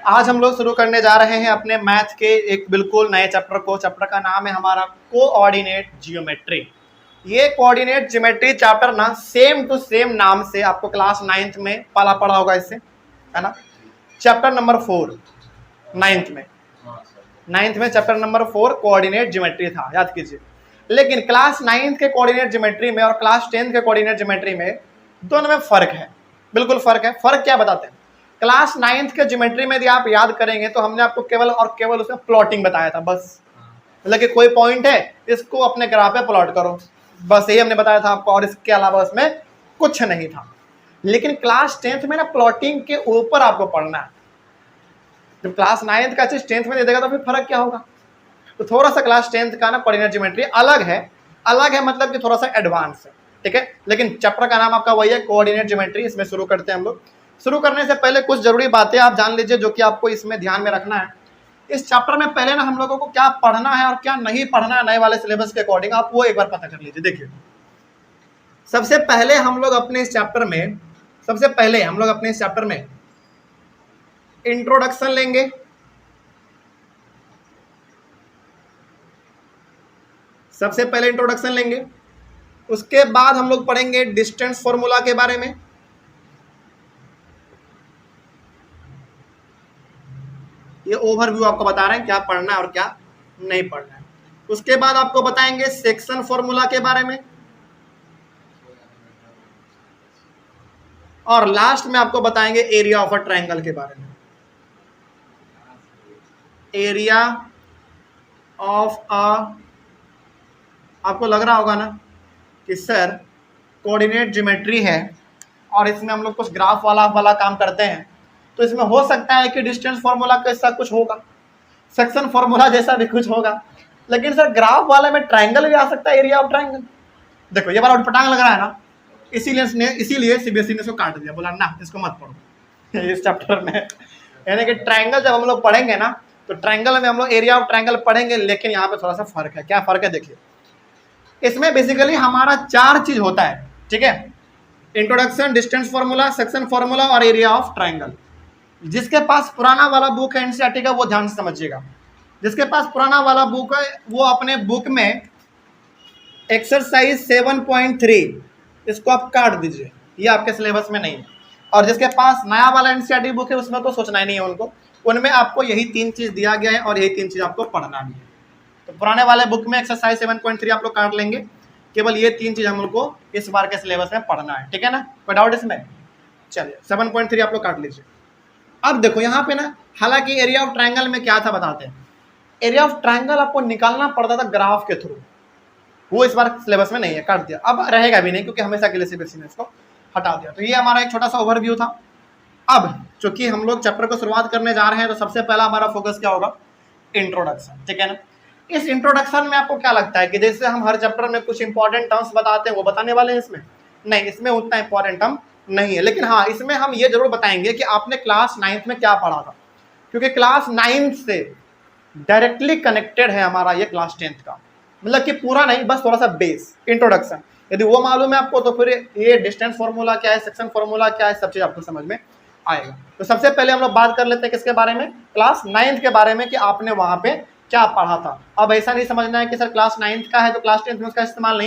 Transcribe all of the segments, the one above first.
आज हम लोग शुरू करने जा रहे हैं अपने मैथ के एक बिल्कुल नए चैप्टर को। चैप्टर का नाम है हमारा कोऑर्डिनेट जियोमेट्री। ये कोऑर्डिनेट जियोमेट्री चैप्टर ना सेम टू सेम नाम से आपको क्लास 9th में पढ़ा होगा इससे, है ना। चैप्टर नंबर 4 9th में चैप्टर नंबर 4 कोऑर्डिनेट जियोमेट्री था, याद कीजिए। लेकिन क्लास 9th के कोऑर्डिनेट जियोमेट्री में और क्लास 10th के कोऑर्डिनेट जियोमेट्री में दोनों में फर्क है, बिल्कुल फर्क है। फर्क क्या बताते हैं? क्लास 9th के ज्योमेट्री में यदि आप याद करेंगे तो हमने आपको केवल और केवल उसमें प्लॉटिंग बताया था, बस। मतलब कि कोई पॉइंट है, इसको अपने ग्राफ पे प्लॉट करो, बस यही हमने बताया था आपको, और इसके अलावा उसमें कुछ नहीं था। लेकिन क्लास 10th में ना प्लॉटिंग के ऊपर आपको पढ़ना है। जब क्लास 9th का चीज 10th में दे देगा तो फिर फर्क क्या होगा? तो थोड़ा सा क्लास 10th का ना कोऑर्डिनेट ज्योमेट्री अलग है मतलब कि थोड़ा सा एडवांस है, ठीक है। लेकिन चैप्टर का नाम आपका वही है, कोऑर्डिनेट ज्योमेट्री। इसमें शुरू करते हैं हम लोग। शुरू करने से पहले कुछ जरूरी बातें आप जान लीजिए जो कि आपको इसमें ध्यान में रखना है। इस चैप्टर में पहले ना हम लोगों को क्या पढ़ना है और क्या नहीं पढ़ना है नए वाले सिलेबस के अकॉर्डिंग, आप वो एक बार पता कर लीजिए। देखिए, सबसे पहले हम लोग अपने इस चैप्टर में इंट्रोडक्शन लेंगे। सबसे पहले इंट्रोडक्शन लेंगे, उसके बाद हम लोग पढ़ेंगे डिस्टेंस फॉर्मूला के बारे में। ये ओवरव्यू आपको बता रहे हैं क्या पढ़ना है और क्या नहीं पढ़ना है। उसके बाद आपको बताएंगे सेक्शन फॉर्मूला के बारे में, और लास्ट में आपको बताएंगे एरिया ऑफ अ ट्रायंगल के बारे में। एरिया ऑफ अ, आपको लग रहा होगा ना कि सर कोऑर्डिनेट ज्योमेट्री है और इसमें हम लोग कुछ ग्राफ वाला काम करते हैं, तो इसमें हो सकता है कि डिस्टेंस फॉर्मूला जैसा कुछ होगा, सेक्शन फॉर्मूला जैसा भी कुछ होगा, लेकिन सर ग्राफ वाले में ट्रायंगल भी आ सकता है, एरिया ऑफ ट्रायंगल। देखो ये बार उटपटांग लग रहा है ना, इसीलिए सीबीएसई ने इसको काट दिया, बोला ना इसको मत पढ़ो इस चैप्टर में। यानी कि ट्रायंगल जब हम लोग पढ़ेंगे ना तो ट्रायंगल में हम लोग एरिया ऑफ ट्रायंगल पढ़ेंगे, लेकिन यहाँ पे थोड़ा सा फर्क है। क्या फर्क है? देखिए, इसमें बेसिकली हमारा 4 चीज होता है, ठीक है। Introduction, distance formula, section formula और एरिया ऑफ ट्रायंगल। जिसके पास पुराना वाला बुक है एनसीईआरटी का वो ध्यान से समझिएगा। जिसके पास पुराना वाला बुक है वो अपने बुक में एक्सरसाइज 7.3 इसको आप काट दीजिए, ये आपके सिलेबस में नहीं है। और जिसके पास नया वाला एनसीईआरटी बुक है उसमें तो सोचना ही नहीं है उनको, उनमें आपको यही 3 चीज दिया गया है और यही 3 चीज आपको पढ़ना भी है। तो पुराने वाले बुक में एक्सरसाइज 7.3 आप लोग काट लेंगे, केवल ये 3 चीज हम लोग को इस बार के सिलेबस में पढ़ना है, ठीक है ना। कोई डाउट इसमें? चलिए 7.3 आप लोग काट लीजिए। अब देखो यहाँ पे ना, हालांकि एरिया ऑफ ट्रायंगल में क्या था बताते हैं। एरिया ऑफ ट्रायंगल आपको निकालना पड़ता था ग्राफ के थ्रू, वो इस बार सिलेबस में नहीं है, काट दिया। अब रहेगा भी नहीं क्योंकि हमेशा के लिए सीबीएसई ने इसको हटा दिया। तो ये हमारा एक छोटा सा ओवरव्यू था। अब चूंकि हम लोग चैप्टर को शुरुआत करने जा रहे हैं तो सबसे पहला हमारा फोकस क्या होगा? इंट्रोडक्शन, ठीक है ना। इस इंट्रोडक्शन में आपको क्या लगता है कि जैसे हम हर चैप्टर में कुछ इंपॉर्टेंट टर्म्स बताते हैं वो बताने वाले हैं इसमें? नहीं, इसमें उतना इंपॉर्टेंट टर्म नहीं है। लेकिन हाँ, इसमें हम ये जरूर बताएंगे कि आपने क्लास 9th में क्या पढ़ा था, क्योंकि क्लास 9th से डायरेक्टली कनेक्टेड है हमारा ये क्लास 10th का। मतलब कि पूरा नहीं, बस थोड़ा सा बेस, इंट्रोडक्शन। यदि वो मालूम है आपको तो फिर ये डिस्टेंस फॉर्मूला क्या है, सेक्शन फॉर्मूला क्या है, सब चीज आपको समझ में आएगा। तो सबसे पहले हम लोग बात कर लेते हैं किसके बारे में? क्लास 9th के बारे में, कि आपने वहां पे क्या पढ़ा था। अब ऐसा नहीं समझना है कि सर क्लास 9th का है तो क्लास 10th में उसका इस्तेमाल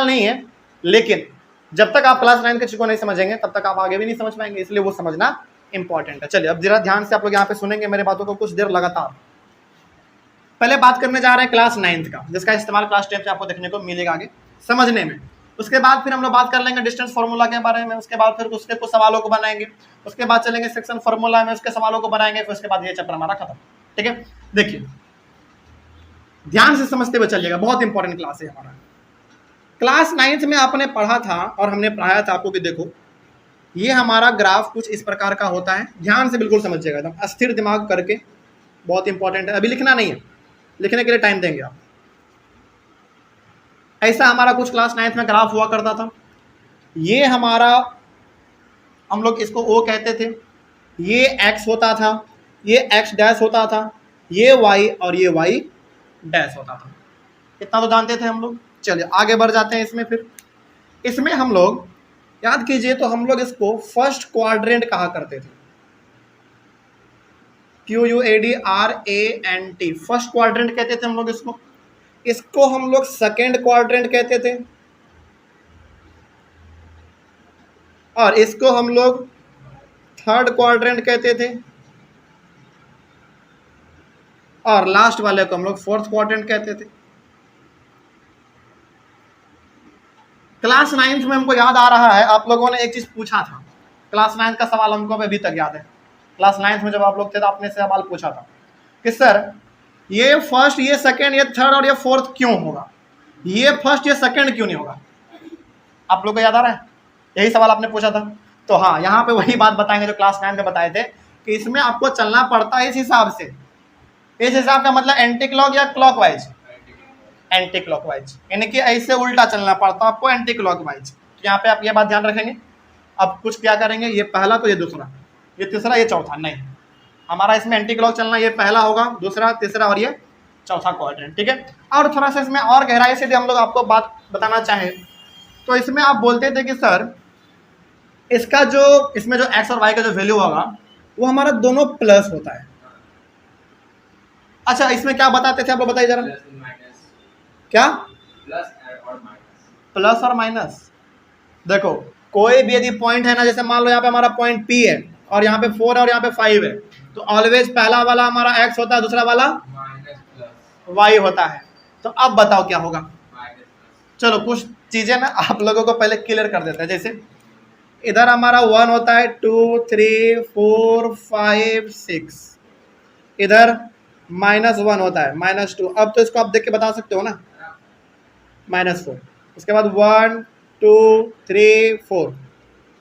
नहीं है। लेकिन जब तक आप क्लास 9th के चीज को नहीं समझेंगे तब तक आप आगे भी नहीं समझ पाएंगे, इसलिए वो समझना इंपॉर्टेंट है। चलिए अब जरा ध्यान से आप लोग यहाँ पे सुनेंगे मेरे बातों को कुछ देर लगातार। पहले बात करने जा रहे हैं क्लास 9th का, जिसका इस्तेमाल क्लास 10th में आपको देखने को मिलेगा आगे समझने में। उसके बाद फिर हम लोग बात कर लेंगे डिस्टेंस फॉर्मूला के बारे में, उसके बाद फिर उसके कुछ सवालों को बनाएंगे, उसके बाद चलेंगे सेक्शन फॉर्मूला में, उसके सवालों को बनाएंगे, फिर उसके बाद ये चैप्टर हमारा खत्म, ठीक है। देखिए ध्यान से समझते हुए चलिएगा, बहुत इंपॉर्टेंट क्लास है हमारा। क्लास 9th में आपने पढ़ा था और हमने पढ़ाया था आपको कि देखो ये हमारा ग्राफ कुछ इस प्रकार का होता है। ध्यान से बिल्कुल समझिएगा, एकदम अस्थिर दिमाग करके, बहुत इंपॉर्टेंट है। अभी लिखना नहीं है, लिखने के लिए टाइम देंगे आप। ऐसा हमारा कुछ क्लास 9th में ग्राफ हुआ करता था। ये हमारा, हम लोग इसको O कहते थे, ये X होता था, ये X डैश होता था, ये Y और ये Y डैश होता था। इतना तो जानते थे हम लोग। चलिए आगे बढ़ जाते हैं इसमें। फिर इसमें हम लोग याद कीजिए तो हम लोग इसको फर्स्ट क्वाड्रेंट कहा करते थे। QUADRANT, फर्स्ट क्वाड्रेंट कहते थे हम लोग इसको। इसको हम लोग सेकेंड क्वाड्रेंट कहते थे, और इसको हम लोग थर्ड क्वाड्रेंट कहते थे, और लास्ट वाले को हम लोग फोर्थ क्वाड्रेंट कहते थे। क्लास 9th में हमको याद आ रहा है, आप लोगों ने एक चीज पूछा था, क्लास 9th का सवाल हमको अभी तक याद है। क्लास 9th में जब आप लोग थे तो आपने सवाल पूछा था कि सर ये फर्स्ट, ये सेकंड, ये थर्ड और ये फोर्थ क्यों होगा, ये फर्स्ट ये सेकंड क्यों नहीं होगा? आप लोग को याद आ रहा है? यही सवाल आपने पूछा था। तो हाँ, यहाँ पे वही बात बताएंगे जो क्लास 9 में बताए थे कि इसमें आपको चलना पड़ता है इस हिसाब से। इस हिसाब का मतलब एंटी क्लॉक या क्लॉकवाइज? एंटी क्लॉकवाइज, यानी कि ऐसे उल्टा चलना पड़ता है आपको, एंटी क्लॉकवाइज। तो यहाँ पे आप ये बात ध्यान रखेंगे। अब कुछ क्या करेंगे, ये पहला तो ये दूसरा, ये तीसरा, ये चौथा, नहीं, हमारा इसमें एंटी क्लॉक चलना ये पहला होगा, दूसरा, तीसरा और ये चौथा क्वाड्रेंट, ठीक है। और थोड़ा सा इसमें और गहराई से हम लोग आपको बात बताना चाहें तो इसमें आप बोलते थे कि सर इसका जो, इसमें जो एक्स और वाई का जो वैल्यू होगा वो हमारा दोनों प्लस होता है। अच्छा, इसमें क्या बताते थे आप लोग, बताइए जरा। क्या? प्लस और माइनस। देखो कोई भी यदि पॉइंट है ना, जैसे मान लो यहाँ पे हमारा पॉइंट P है और यहाँ पे 4 है और यहाँ पे 5 है, तो ऑलवेज पहला वाला हमारा x होता है, दूसरा वाला y होता है। तो अब बताओ क्या होगा। चलो कुछ चीजें ना आप लोगों को पहले क्लियर कर देते हैं। जैसे इधर हमारा 1 होता है, 2, 3, 4, 5, 6, इधर -1 होता है, -2। अब तो इसको आप देख के बता सकते हो ना, -4। उसके बाद 1, 2, 3, 4,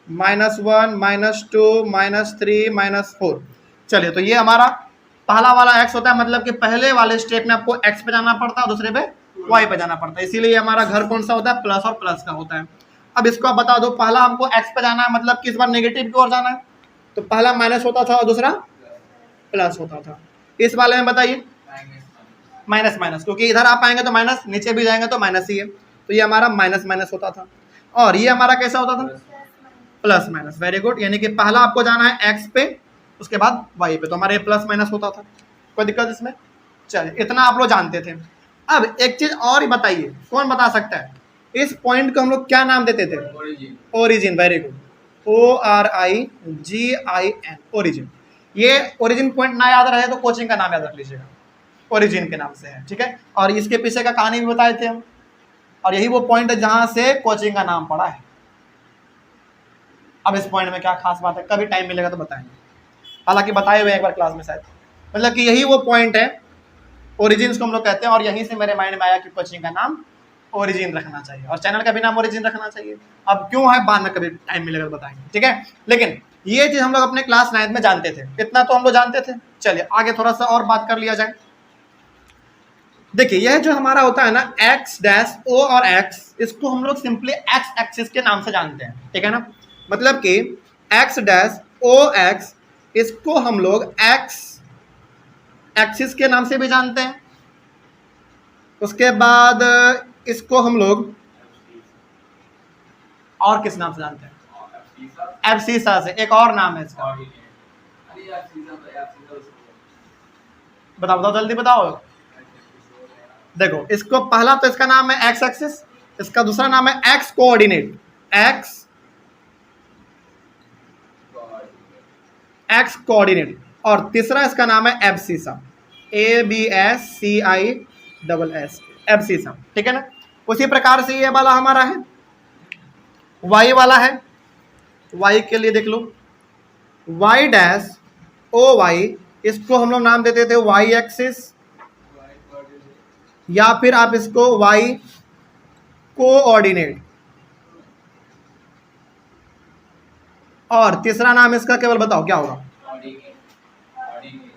-1, -2, -3, -4। चलिए, तो ये हमारा पहला वाला x होता है, मतलब कि पहले वाले स्टेप में आपको x पे जाना पड़ता है, दूसरे पे y पे जाना पड़ता है। इसीलिए हमारा घर कौन सा होता है, प्लस और प्लस का होता है। अब इसको आप बता दो, पहला हमको x पे जाना है, मतलब किस बार नेगेटिव की ओर जाना है, तो पहला माइनस होता था और दूसरा प्लस होता था। इस वाले में बताइए माइनस माइनस, क्योंकि इधर आप आएंगे तो माइनस, नीचे भी जाएंगे तो माइनस ही है, तो ये हमारा माइनस माइनस होता था। और ये हमारा कैसा होता था, प्लस माइनस। वेरी गुड, यानी कि पहला आपको जाना है x पे, उसके बाद y पे, तो हमारे प्लस माइनस होता था। कोई दिक्कत इसमें? चलिए, इतना आप लोग जानते थे। अब एक चीज और ही बताइए, कौन बता सकता है इस पॉइंट को हम लोग क्या नाम देते थे? Origin. Very good, ORIGIN, origin. ये ओरिजिन पॉइंट ना याद रहे तो कोचिंग का नाम याद रख लीजिएगा, ओरिजिन के नाम से है, ठीक है। और इसके पीछे का कहानी भी बताए थे हम, और यही वो पॉइंट है जहां से कोचिंग का नाम पड़ा है। अब इस पॉइंट में क्या खास बात है, कभी टाइम मिलेगा तो बताएंगे, हालांकि बताए हुए एक बार क्लास में शायद। मतलब कि यही वो पॉइंट है, ओरिजिन को हम लोग कहते हैं, और यहीं से मेरे माइंड में आया कि कोचिंग का नाम ओरिजिन रखना चाहिए और चैनल का भी नाम ओरिजिन रखना चाहिए। अब क्यों है बाद में कभी टाइम मिलेगा तो बताएंगे, ठीक है। लेकिन ये चीज हम लोग अपने क्लास 9 में जानते थे, इतना तो हम लोग जानते थे। चलिए आगे थोड़ा सा और बात कर लिया जाए। देखिए यह जो हमारा होता है ना x' o और x, इसको हम लोग सिंपली x एक्सिस के नाम से जानते हैं, ठीक है ना। मतलब कि x' o x, इसको हम लोग x एक्सिस के नाम से भी जानते हैं। उसके बाद इसको हम लोग और किस नाम से जानते हैं? एब्सिसा से। एक और नाम है इसका, बताओ बताओ जल्दी बताओ। देखो इसको पहला तो इसका नाम है एक्स एक्सिस, इसका दूसरा नाम है एक्स कोऑर्डिनेट, एक्स कोऑर्डिनेट, और तीसरा इसका नाम है एब्सिसा, ABSCISS, एब्सिसा, ठीक है ना। उसी प्रकार से ये वाला हमारा है, वाई वाला है। वाई के लिए देख लो, Y'OY, इसको हम लोग नाम देते थे वाई एक्सिस, या फिर आप इसको वाई कोऑर्डिनेट, और तीसरा नाम इसका केवल बताओ क्या होगा?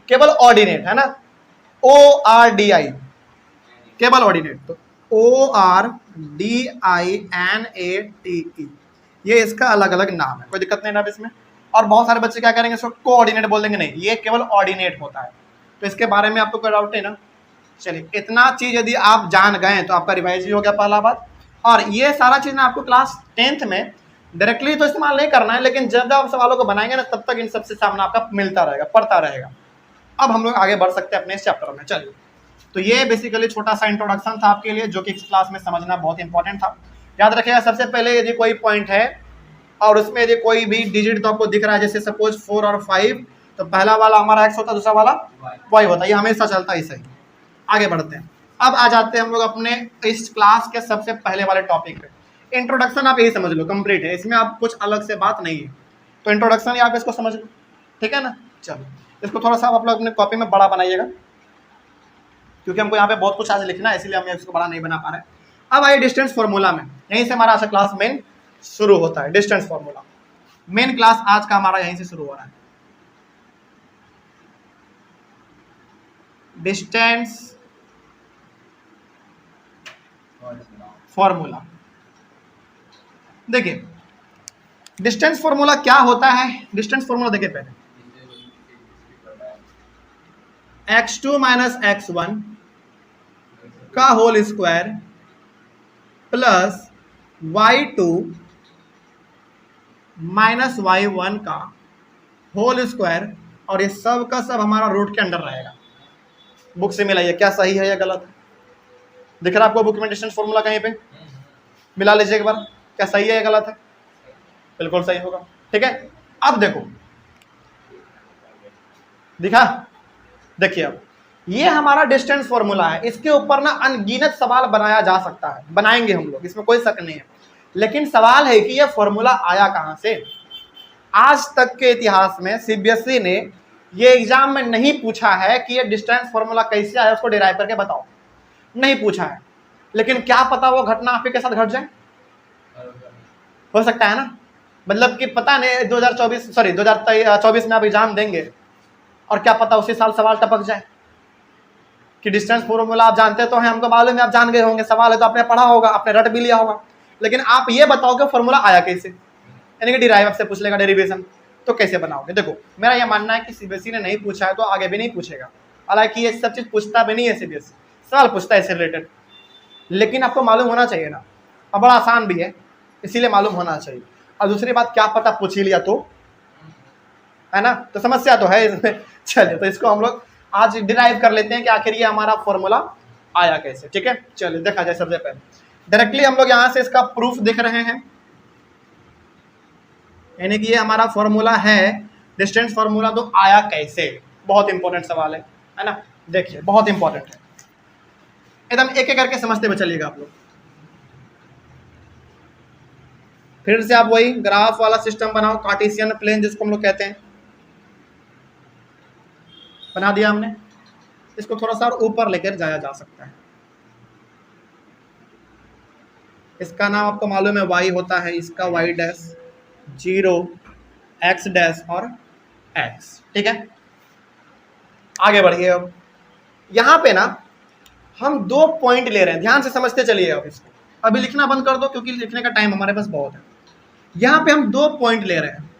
केवल ऑर्डिनेट, है ना, ORDI, केवल ऑर्डिनेट। तो ORDINATE, ये इसका अलग अलग नाम है, कोई दिक्कत नहीं ना इसमें। और बहुत सारे बच्चे क्या करेंगे, इसको कोऑर्डिनेट बोल देंगे, नहीं ये केवल ऑर्डिनेट होता है। तो इसके बारे में आपको कोई डाउट है ना। चलिए इतना चीज यदि आप जान गए तो आपका रिवाइज भी हो गया पहला बात। और ये सारा चीज ना आपको क्लास 10th में डायरेक्टली तो इस्तेमाल नहीं करना है, लेकिन जब आप सवालों को बनाएंगे ना तब तक इन सबसे सामना आपका मिलता रहेगा, पड़ता रहेगा। अब हम लोग आगे बढ़ सकते हैं अपने इस चैप्टर में। चलिए, तो ये बेसिकली छोटा सा इंट्रोडक्शन था आपके लिए, जो कि इस क्लास में समझना बहुत इंपॉर्टेंट था। याद रखिएगा, सबसे पहले यदि कोई पॉइंट है और उसमें यदि कोई भी डिजिट तो आपको दिख रहा है, जैसे सपोज 4 और 5, तो पहला वाला हमारा x होता है, दूसरा वाला y होता है। ये हमेशा चलता है ऐसे ही। आगे बढ़ते हैं। अब आ जाते हैं हम लोग अपने इस क्लास के सबसे पहले वाले टॉपिक पे। इंट्रोडक्शन आप यही समझ लो कंप्लीट है, इसमें आप कुछ अलग से बात नहीं है। तो इंट्रोडक्शन आप इसको समझ लो, ठीक है ना। चलो, इसको थोड़ा सा आप लोग अपने कॉपी में बड़ा बनाइएगा, क्योंकि हमको यहाँ पे बहुत कुछ आज लिखना है, इसलिए हम इसको बड़ा नहीं बना पा रहे। अब आइए डिस्टेंस फॉर्मूला में, यहीं से हमारा आज क्लास मेन शुरू होता है। डिस्टेंस फॉर्मूला मेन क्लास आज का हमारा यहीं से शुरू हो रहा है। डिस्टेंस फॉर्मूला, देखिए डिस्टेंस फॉर्मूला क्या होता है। डिस्टेंस फॉर्मूला देखिए पहले, x2 माइनस x1 का whole square plus y2 minus y1 का होल स्क्वायर, और ये सब का सब हमारा रूट के अंडर रहेगा। बुक से मिलाइए, क्या सही है या गलत है। दिख रहा है आपको बुक में डिस्टेंस फॉर्मूला कहीं पे? मिला लीजिए एक बार, क्या सही है या गलत है। बिल्कुल सही होगा, ठीक है। अब देखो, दिखा, देखिए अब ये हमारा डिस्टेंस फॉर्मूला है। इसके ऊपर ना अनगिनत सवाल बनाया जा सकता है, बनाएंगे हम लोग, इसमें कोई शक नहीं है। लेकिन सवाल है कि ये फॉर्मूला आया कहां से। आज तक के इतिहास में सीबीएसई ने ये एग्जाम में नहीं पूछा है कि ये डिस्टेंस फॉर्मूला कैसे आया, उसको डिराइव करके बताओ, नहीं पूछा है। लेकिन क्या पता वो घटना आपके साथ घट जाए, हो सकता है ना। मतलब कि पता नहीं 2024 में आप एग्जाम देंगे और क्या पता उसी साल सवाल टपक जाए कि डिस्टेंस फॉर्मूला आप जानते तो हैं, हमको मालूम है आप जान गए होंगे, सवाल है तो आपने पढ़ा होगा, आपने रट भी लिया होगा। लेकिन आप ये बताओ कि फॉर्मूला आया कैसे, यानी कि डिराइव आपसे पूछ लेगा डेरिवेशन, तो कैसे बनाओगे। देखो मेरा ये मानना है कि सीबीएसई ने नहीं पूछा है तो आगे भी नहीं पूछेगा। हालांकि ये सब चीज पूछता भी नहीं है सीबीएसई, सवाल पूछता है इससे रिलेटेड, लेकिन आपको मालूम होना चाहिए ना। और बड़ा आसान भी है, इसीलिए मालूम होना चाहिए। और दूसरी बात, क्या पता पूछ ही लिया तो, है ना, तो समस्या तो है इसमें। चलिए, तो इसको हम लोग आज डिराइव कर लेते हैं कि आखिर ये हमारा फॉर्मूला आया कैसे, ठीक है। चलिए देखा जाए। सबसे पहले डायरेक्टली हम लोग यहां से इसका प्रूफ देख रहे हैं, यानी कि ये हमारा फॉर्मूला है डिस्टेंस फॉर्मूला। तो आया कैसे, बहुत इंपॉर्टेंट सवाल है ना। देखिए बहुत इंपॉर्टेंट है, एकदम एक एक करके समझते हुए चलिएगा आप लोग। फिर से आप वही ग्राफ वाला सिस्टम बनाओ, कार्टेशियन प्लेन जिसको हम लोग कहते हैं, बना दिया हमने। इसको थोड़ा सा ऊपर लेकर जाया जा सकता है। इसका नाम आपको मालूम है y होता है, इसका y डैश 0 x डैश और x, ठीक है। आगे बढ़िए। अब यहाँ पे ना हम 2 पॉइंट ले रहे हैं, ध्यान से समझते चलिए। अब इसको अभी लिखना बंद कर दो, क्योंकि लिखने का टाइम हमारे पास बहुत है। यहाँ पे हम 2 पॉइंट ले रहे हैं।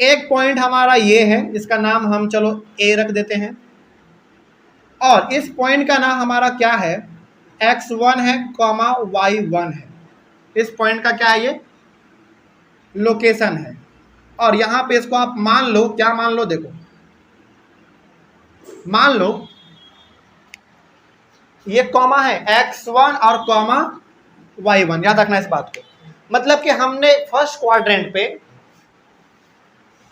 एक पॉइंट हमारा ये है, इसका नाम हम चलो a रख देते हैं, और इस पॉइंट का नाम हमारा क्या है, x1 है कॉमा y1 है। इस पॉइंट का क्या है, ये लोकेशन है। और यहाँ पे इसको आप मान लो, क्या मान लो, देखो मान लो ये कॉमा है x1 और कॉमा y1, याद रखना इस बात को। मतलब कि हमने फर्स्ट क्वाड्रेंट पे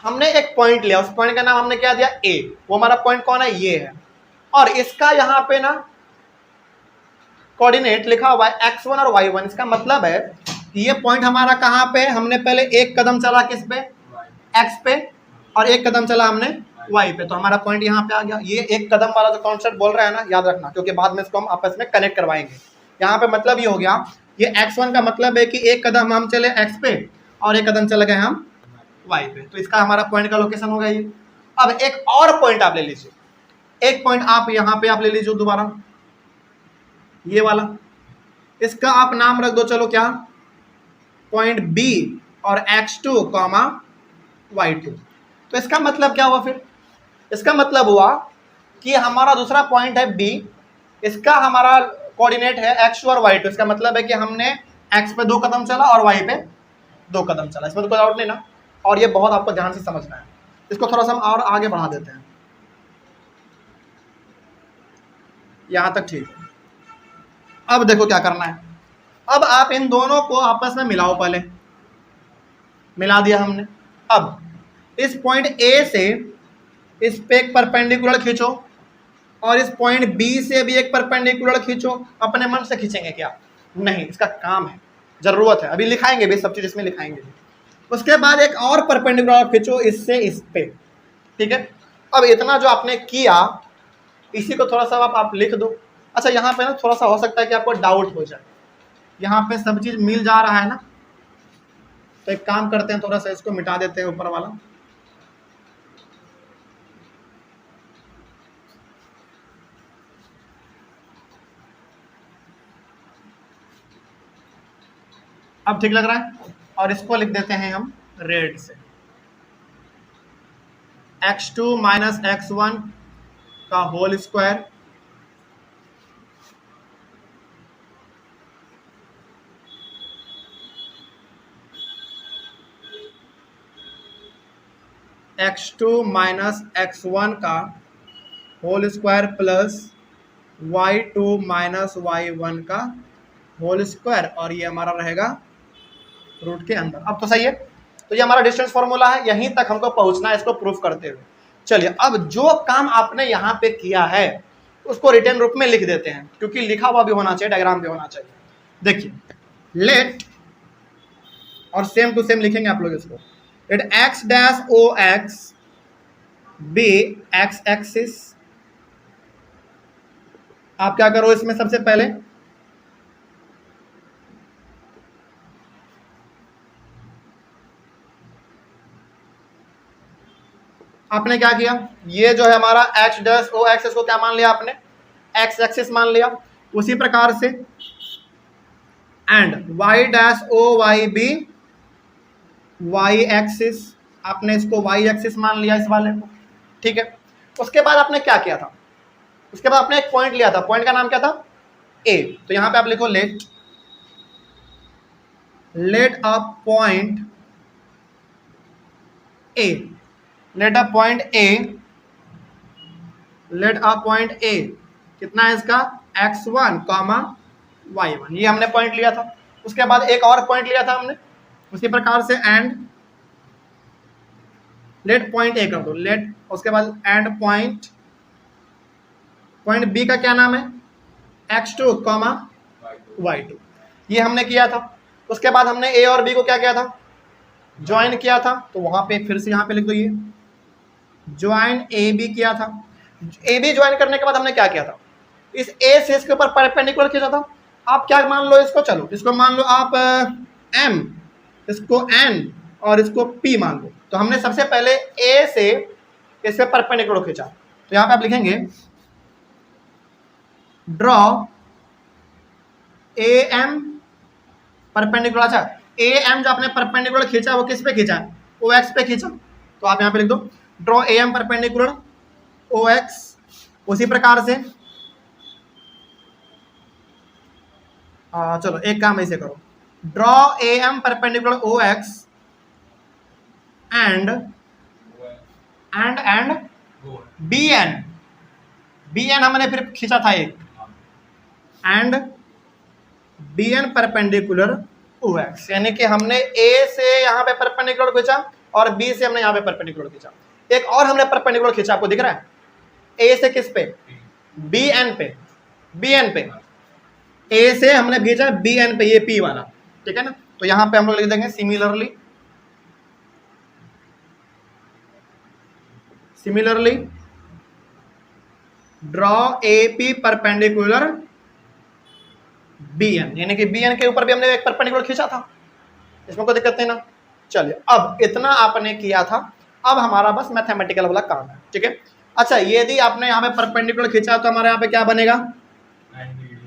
हमने एक पॉइंट लिया, उस पॉइंट का नाम हमने क्या दिया, a। वो हमारा पॉइंट कौन है, ये है। और इसका यहाँ पे ना कोऑर्डिनेट लिखा हुआ है x1 और y1। इसका मतलब है कि ये पॉइंट हमारा कहाँ पे है, हमने पहले एक कदम चला किस पे, x पे, और एक कदम चला हमने y पे, तो हमारा पॉइंट यहाँ पे आ गया। ये एक कदम वाला जो कॉन्सेप्ट बोल रहा है ना, याद रखना, क्योंकि बाद में इसको हम आपस में कनेक्ट करवाएंगे। यहाँ पे मतलब ये हो गया, ये x1 का मतलब है कि एक कदम हम चले x पे और एक कदम चले गए हम y पे, तो इसका हमारा पॉइंट का लोकेशन होगा ये। अब एक और पॉइंट आप ले लीजिए, एक पॉइंट आप यहाँ पे आप ले लीजिए दोबारा, ये वाला। इसका आप नाम रख दो, चलो क्या, पॉइंट B और x2 कॉमा y2। तो इसका मतलब क्या हुआ, फिर इसका मतलब हुआ कि हमारा दूसरा पॉइंट है B, इसका हमारा कोऑर्डिनेट है x2 और y2। इसका मतलब है कि हमने x पे 2 कदम चला और y पे 2 कदम चला, इसमें तो कोई डाउट नहीं ना। और ये बहुत आपको ध्यान से समझना है। इसको थोड़ा सा हम और आगे बढ़ा देते हैं। यहाँ तक ठीक है। अब देखो क्या करना है, अब आप इन दोनों को आपस में मिलाओ, पहले मिला दिया हमने। अब इस पॉइंट ए से इस पे एक परपेंडिकुलर खींचो और इस पॉइंट बी से भी एक परपेंडिकुलर खींचो। अपने मन से खींचेंगे क्या? नहीं, इसका काम है, जरूरत है, अभी लिखाएंगे भी सब चीज इसमें लिखाएंगे। उसके बाद एक और परपेंडिकुलर खींचो इससे इस पे, ठीक है। अब इतना जो आपने किया इसी को थोड़ा सा आप लिख दो। अच्छा यहाँ पे ना थोड़ा सा हो सकता है कि आपको डाउट हो जाए, यहाँ पे सब चीज मिल जा रहा है ना, तो एक काम करते हैं, थोड़ा सा इसको मिटा देते हैं ऊपर वाला। अब ठीक लग रहा है, और इसको लिख देते हैं हम रेड से, x2 माइनस x1 का whole square x2 minus x1 का whole square plus y2 minus y1 का होल स्क्वायर, और ये हमारा रहेगा रूट के अंदर। अब तो सही है, तो ये हमारा डिस्टेंस फॉर्मूला है, यहीं तक हमको पहुंचना है इसको प्रूफ करते हुए। चलिए अब जो काम आपने यहाँ पे किया है उसको रिटर्न रूप में लिख देते हैं, क्योंकि लिखा हुआ भी होना चाहिए, डायग्राम भी होना चाहिए। देखिए लेट, और सेम टू सेम लिखेंगे आप लोग इसको, let x dash O X be X axis. आप क्या करो इसमें, सबसे पहले आपने क्या किया, ये जो है हमारा x डैश ओ एक्स, इसको क्या मान लिया आपने, x एक्सिस मान लिया। उसी प्रकार से and y dash O Y be y axis, आपने इसको y एक्सिस मान लिया इस वाले को, ठीक है। उसके बाद आपने क्या किया था, उसके बाद आपने एक पॉइंट लिया था, पॉइंट का नाम क्या था, a। तो यहां पे आप लिखो let a point a, let a point a, let a point a कितना है इसका, x1 कॉमा y1, ये हमने पॉइंट लिया था। उसके बाद एक और पॉइंट लिया था हमने, उसी प्रकार से एंड लेट पॉइंट a कर दो, लेट, उसके बाद एंड पॉइंट b का क्या नाम है, x2 कॉमा y2, ये हमने किया था। उसके बाद हमने a और b को क्या किया था, ज्वाइन किया था, तो वहां पे फिर से यहाँ पे लिख दो, ये ज्वाइन ए बी किया था। ए बी ज्वाइन करने के बाद हमने क्या किया था, इस ए से इसके ऊपर परपेंडिकुलर खींचा था। आप क्या मान लो इसको, चलो इसको मान लो आप m, इसको n और इसको p मान लो। तो हमने सबसे पहले a से इस पे परपेंडिकुलर खींचा, तो यहाँ पे आप लिखेंगे ड्रॉ ए एम परपेंडिकुलर। अच्छा ए एम जो आपने परपेंडिकुलर खींचा वो किस पे खींचा, ओ एक्स पे खींचा, तो आप यहाँ पे लिख दो draw A M perpendicular O X. उसी प्रकार से चलो एक काम ऐसे करो, draw A M perpendicular O X and B N, B N हमने फिर खींचा था एक, and B N perpendicular O X, यानी कि हमने ए से यहाँ पे परपेंडिकुलर खींचा और बी से हमने यहाँ पे परपेंडिकुलर खींचा। एक और हमने परपेंडिकुलर खींचा, आपको दिख रहा है, ए से किस पे, बी एन पे, बी एन पे, ए से हमने भेजा बी एन पे, ये पी वाला, ठीक है ना। तो यहाँ पे हम लोग लिख देंगे similarly draw A P perpendicular B N, यानी कि बी एन के ऊपर भी हमने एक परपेंडिकुलर खींचा था, इसमें कोई दिक्कत नहीं ना। चलिए अब इतना आपने किया था, अब हमारा बस मैथमेटिकल वाला काम है, ठीक है। अच्छा यदि आपने यहाँ पे परपेंडिकुलर खींचा तो हमारे यहाँ पे क्या बनेगा,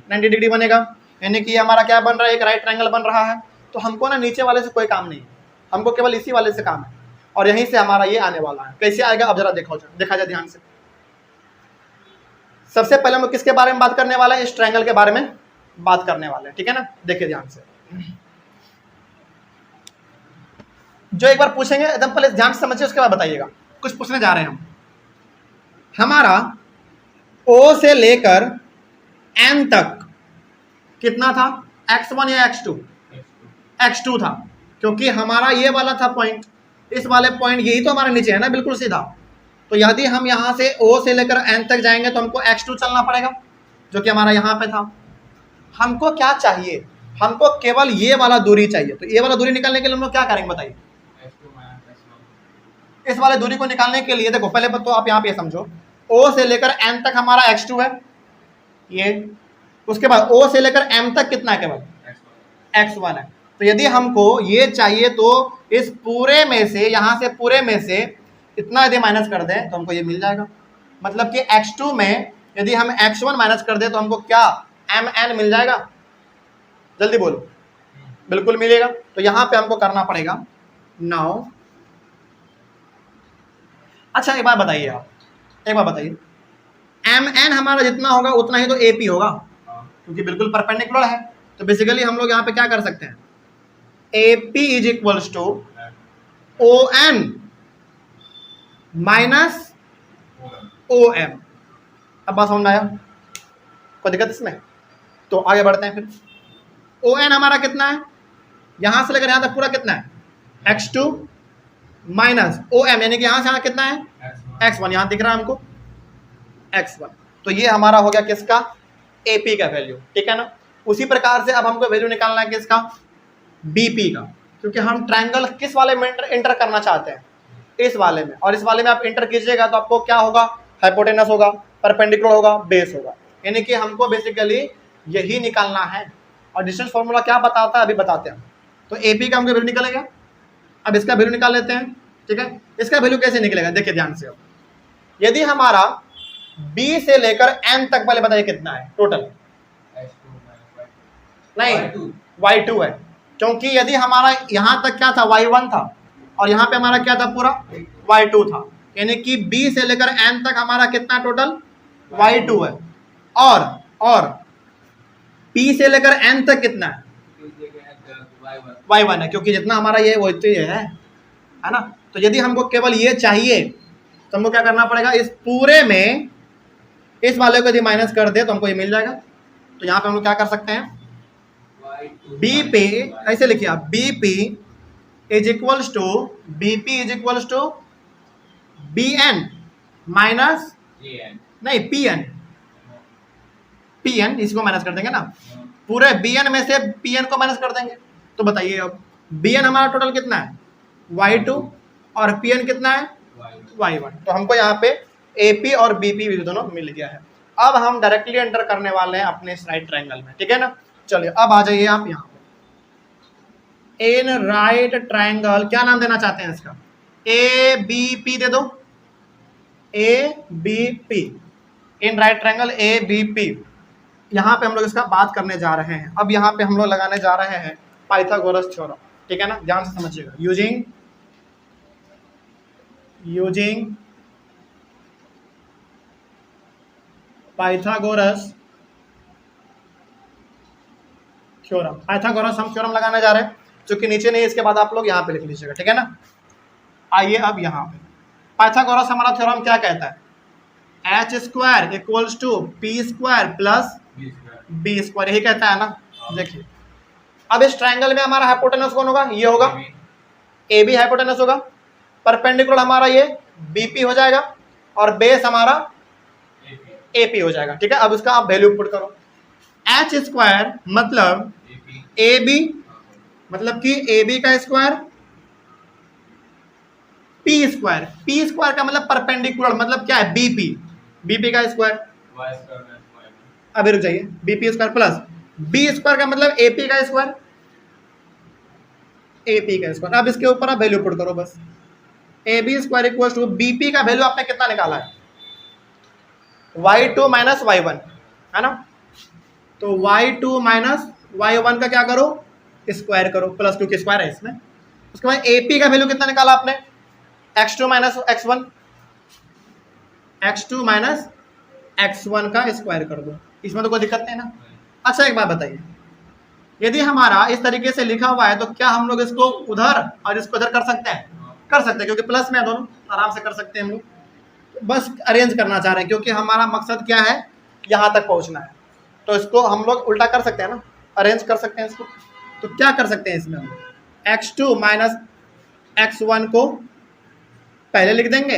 90 डिग्री बनेगा, यानी कि हमारा क्या बन रहा है, एक राइट ट्रायंगल बन रहा है। तो हमको ना नीचे वाले से कोई काम नहीं है, हमको केवल इसी वाले से काम है, और यहीं से हमारा ये आने वाला है। कैसे आएगा अब जरा देखा जाए ध्यान से। सबसे पहले हम किसके बारे में बात करने वाले हैं, इस ट्रायंगल के बारे में बात करने वाले हैं, ठीक है ना। देखिए ध्यान से, जो एक बार पूछेंगे एकदम पहले ध्यान से समझिए, उसके बाद बताइएगा। कुछ पूछने जा रहे हैं हम, हमारा ओ से लेकर n तक कितना था, x1 या x2? x2 था, क्योंकि हमारा ये वाला था पॉइंट, इस वाले पॉइंट यही तो हमारा नीचे है ना, बिल्कुल सीधा। तो यदि हम यहाँ से O से लेकर n तक जाएंगे तो हमको x2 चलना पड़ेगा, जो कि हमारा यहाँ पे था। हमको क्या चाहिए, हमको केवल ये वाला दूरी चाहिए। तो ये वाला दूरी निकालने के लिए हम लोग क्या करेंगे बताइए? इस वाले दूरी को निकालने के लिए देखो, पहले तो आप यहाँ पे समझो, O से लेकर n तक हमारा x2 है ये, उसके बाद O से लेकर m तक कितना है, केवल x1 है। तो यदि हमको ये चाहिए तो इस पूरे में से, यहाँ से पूरे में से इतना यदि माइनस कर दें तो हमको ये मिल जाएगा। मतलब कि x2 में यदि हम x1 माइनस कर दें तो हमको क्या mn मिल जाएगा? जल्दी बोलो। बिल्कुल मिलेगा। तो यहाँ पे हमको करना पड़ेगा नाउ। अच्छा एक बार बताइए आप, एक बार बताइए, mn हमारा जितना होगा उतना ही तो AP होगा, क्योंकि बिल्कुल परपेंडिकुलर है। तो बेसिकली हम लोग यहाँ पे क्या कर सकते हैं, AP is equals to ON minus OM। अब बात समझ आया, कोई दिक्कत इसमें? तो आगे बढ़ते हैं फिर। ON हमारा कितना है, यहां से लेकर यहां तक पूरा कितना है, x2 माइनस OM, यानी कि यहां से यहां कितना है, x1, यहां दिख रहा है हमको x1। तो ये हमारा हो गया किसका, AP का वैल्यू, ठीक है ना। उसी प्रकार से अब हमको वैल्यू निकालना है किसका, BP का, क्योंकि हम ट्रायंगल किस वाले में इंटर करना चाहते हैं, इस वाले में। और इस वाले में आप इंटर कीजिएगा तो आपको क्या होगा, हाइपोटेनस होगा, परपेंडिकुलर होगा, बेस होगा, यानी कि हमको बेसिकली यही निकालना है। और डिस्टेंस फॉर्मूला क्या बताता है अभी बताते हैं। तो AP का हमको वैल्यू निकलेगा। अब इसका वैल्यू निकाल लेते हैं, ठीक है। इसका वैल्यू कैसे निकलेगा देखिए ध्यान से। अब यदि हमारा B से लेकर N तक, पहले बताइए कितना है टोटल, नहीं y2 है, क्योंकि यदि हमारा यहां तक क्या था, y1 था, और यहाँ पे हमारा क्या था, पूरा y2 था, यानी कि B से लेकर N तक हमारा कितना टोटल y2 है। और P से लेकर N तक कितना है, y1 है, क्योंकि जितना हमारा ये वो तो ये है ना। तो यदि हमको केवल ये चाहिए तो हमको क्या करना पड़ेगा, इस पूरे में इस वाले को यदि माइनस कर दे तो हमको ये मिल जाएगा। तो यहाँ पे हम लोग क्या कर सकते हैं, BP ऐसे लिखिए आप, BP is equals to BN minus नहीं PN, इसको माइनस कर देंगे ना, पूरे BN में से PN को माइनस कर देंगे। तो बताइए अब BN हमारा टोटल कितना है, y2, और PN कितना है, y1। तो हमको यहाँ पे AP और BP भी दोनों मिल गया है। अब हम डायरेक्टली एंटर करने वाले हैं अपने इस राइट ट्रायंगल में, ठीक है ना। चलिए अब आ जाइए आप यहाँ पे, इन राइट ट्रायंगल, क्या नाम देना चाहते हैं इसका, ABP दे दो, ABP, in right triangle ABP। यहाँ पे हम लोग इसका बात करने जा रहे हैं। अब यहाँ पे हम लोग लगाने जा रहे हैं पाइथागोरस थ्योरम, ठीक है ना, ध्यान से समझिएगा। यूजिंग पाइथागोरस थ्योरम, पाइथागोरस हम थ्योरम लगाने जा रहे हैं, जो कि नीचे नहीं, इसके बाद आप लोग यहाँ पे लिख लीजिएगा, ठीक है ना। आइए अब यहाँ पे पाइथागोरस हमारा थ्योरम क्या कहता है, h² equals to p² plus b², यही कहता है ना। देखिए अब इस ट्रायंगल में हमारा हाइपोटेनस कौन होगा, ये होगा, AB हाइपोटेनस होगा, परपेंडिकुलर हमारा ये BP हो जाएगा, और बेस हमारा AP हो जाएगा, ठीक है। अब इसका आप वैल्यू पुट करो, h² मतलब AB, मतलब कि AB का स्क्वायर, p² का मतलब परपेंडिकुलर, मतलब क्या है, BP का स्क्वायर, अभी रुक जाइए, BP² प्लस b² का मतलब AP का स्क्वायर, अब इसके ऊपर आप वैल्यू पुट करो बस, AB² इक्वल टू BP का वैल्यू आपने कितना निकाला है, y2 माइनस y1, है ना। तो y2 माइनस y1 का क्या करो, स्क्वायर करो, प्लस 2 की स्क्वायर है इसमें। उसके बाद AP का वैल्यू कितना निकाला आपने, x2 minus x1, x2 minus x1 का स्क्वायर कर दो, इसमें तो कोई दिक्कत नहीं ना। अच्छा एक बात बताइए, यदि हमारा इस तरीके से लिखा हुआ है तो क्या हम लोग इसको उधर और इसको उधर कर सकते हैं, कर सकते हैं, क्योंकि प्लस में दोनों आराम से कर सकते हैं हम लोग। बस अरेंज करना चाह रहे हैं, क्योंकि हमारा मकसद क्या है, यहाँ तक पहुँचना है। तो इसको हम लोग उल्टा कर सकते हैं ना, अरेंज कर सकते हैं इसको। तो क्या कर सकते हैं इसमें हम x2 माइनस x1 को पहले लिख देंगे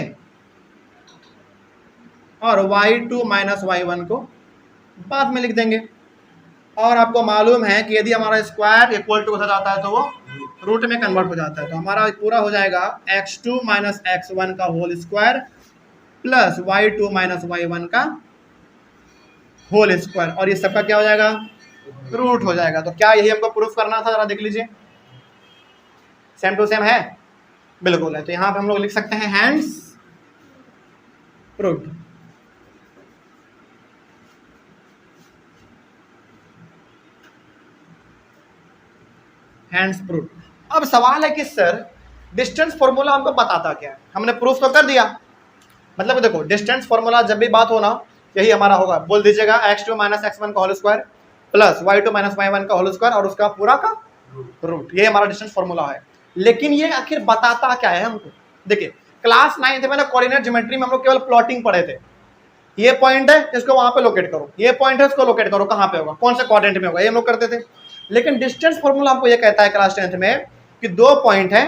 और y2 माइनस y1 को बाद में लिख देंगे। और आपको मालूम है कि यदि हमारा स्क्वायर इक्वल टू हो जाता है तो वो रूट में कन्वर्ट हो जाता है। तो हमारा पूरा हो जाएगा x2 माइनस x1 का whole square plus y2 minus y1 का होल स्क्वायर, और ये सबका क्या हो जाएगा, रूट हो जाएगा। तो क्या यही हमको प्रूफ करना था, जरा देख लीजिए, सेम टू सेम है, बिल्कुल है। तो यहाँ पे हम लोग लिख सकते हैं हैंड्स प्रूफ। Hands proof. अब सवाल है कि सर डिस्टेंस फॉर्मूला हमको बताता क्या है, हमने प्रूफ तो कर दिया। मतलब देखो डिस्टेंस फॉर्मूला जब भी बात हो ना, यही हमारा होगा, बोल दीजिएगा x2 माइनस x1 का whole square plus y2 minus y1 का होल स्क्वायर और उसका पूरा का रूट, ये हमारा डिस्टेंस फॉर्मूला है। लेकिन ये आखिर बताता क्या है हमको, देखिए क्लास 9th में ना कोऑर्डिनेट ज्योमेट्री में हम लोग केवल प्लॉटिंग पढ़े थे। ये पॉइंट है, इसको वहां पे लोकेट करो, ये पॉइंट है, इसको लोकेट करो, कहाँ पे होगा, कौन से क्वाड्रेंट में होगा, ये हम लोग करते थे। लेकिन डिस्टेंस फॉर्मूला हमको ये कहता है क्लास 10th में कि दो पॉइंट है,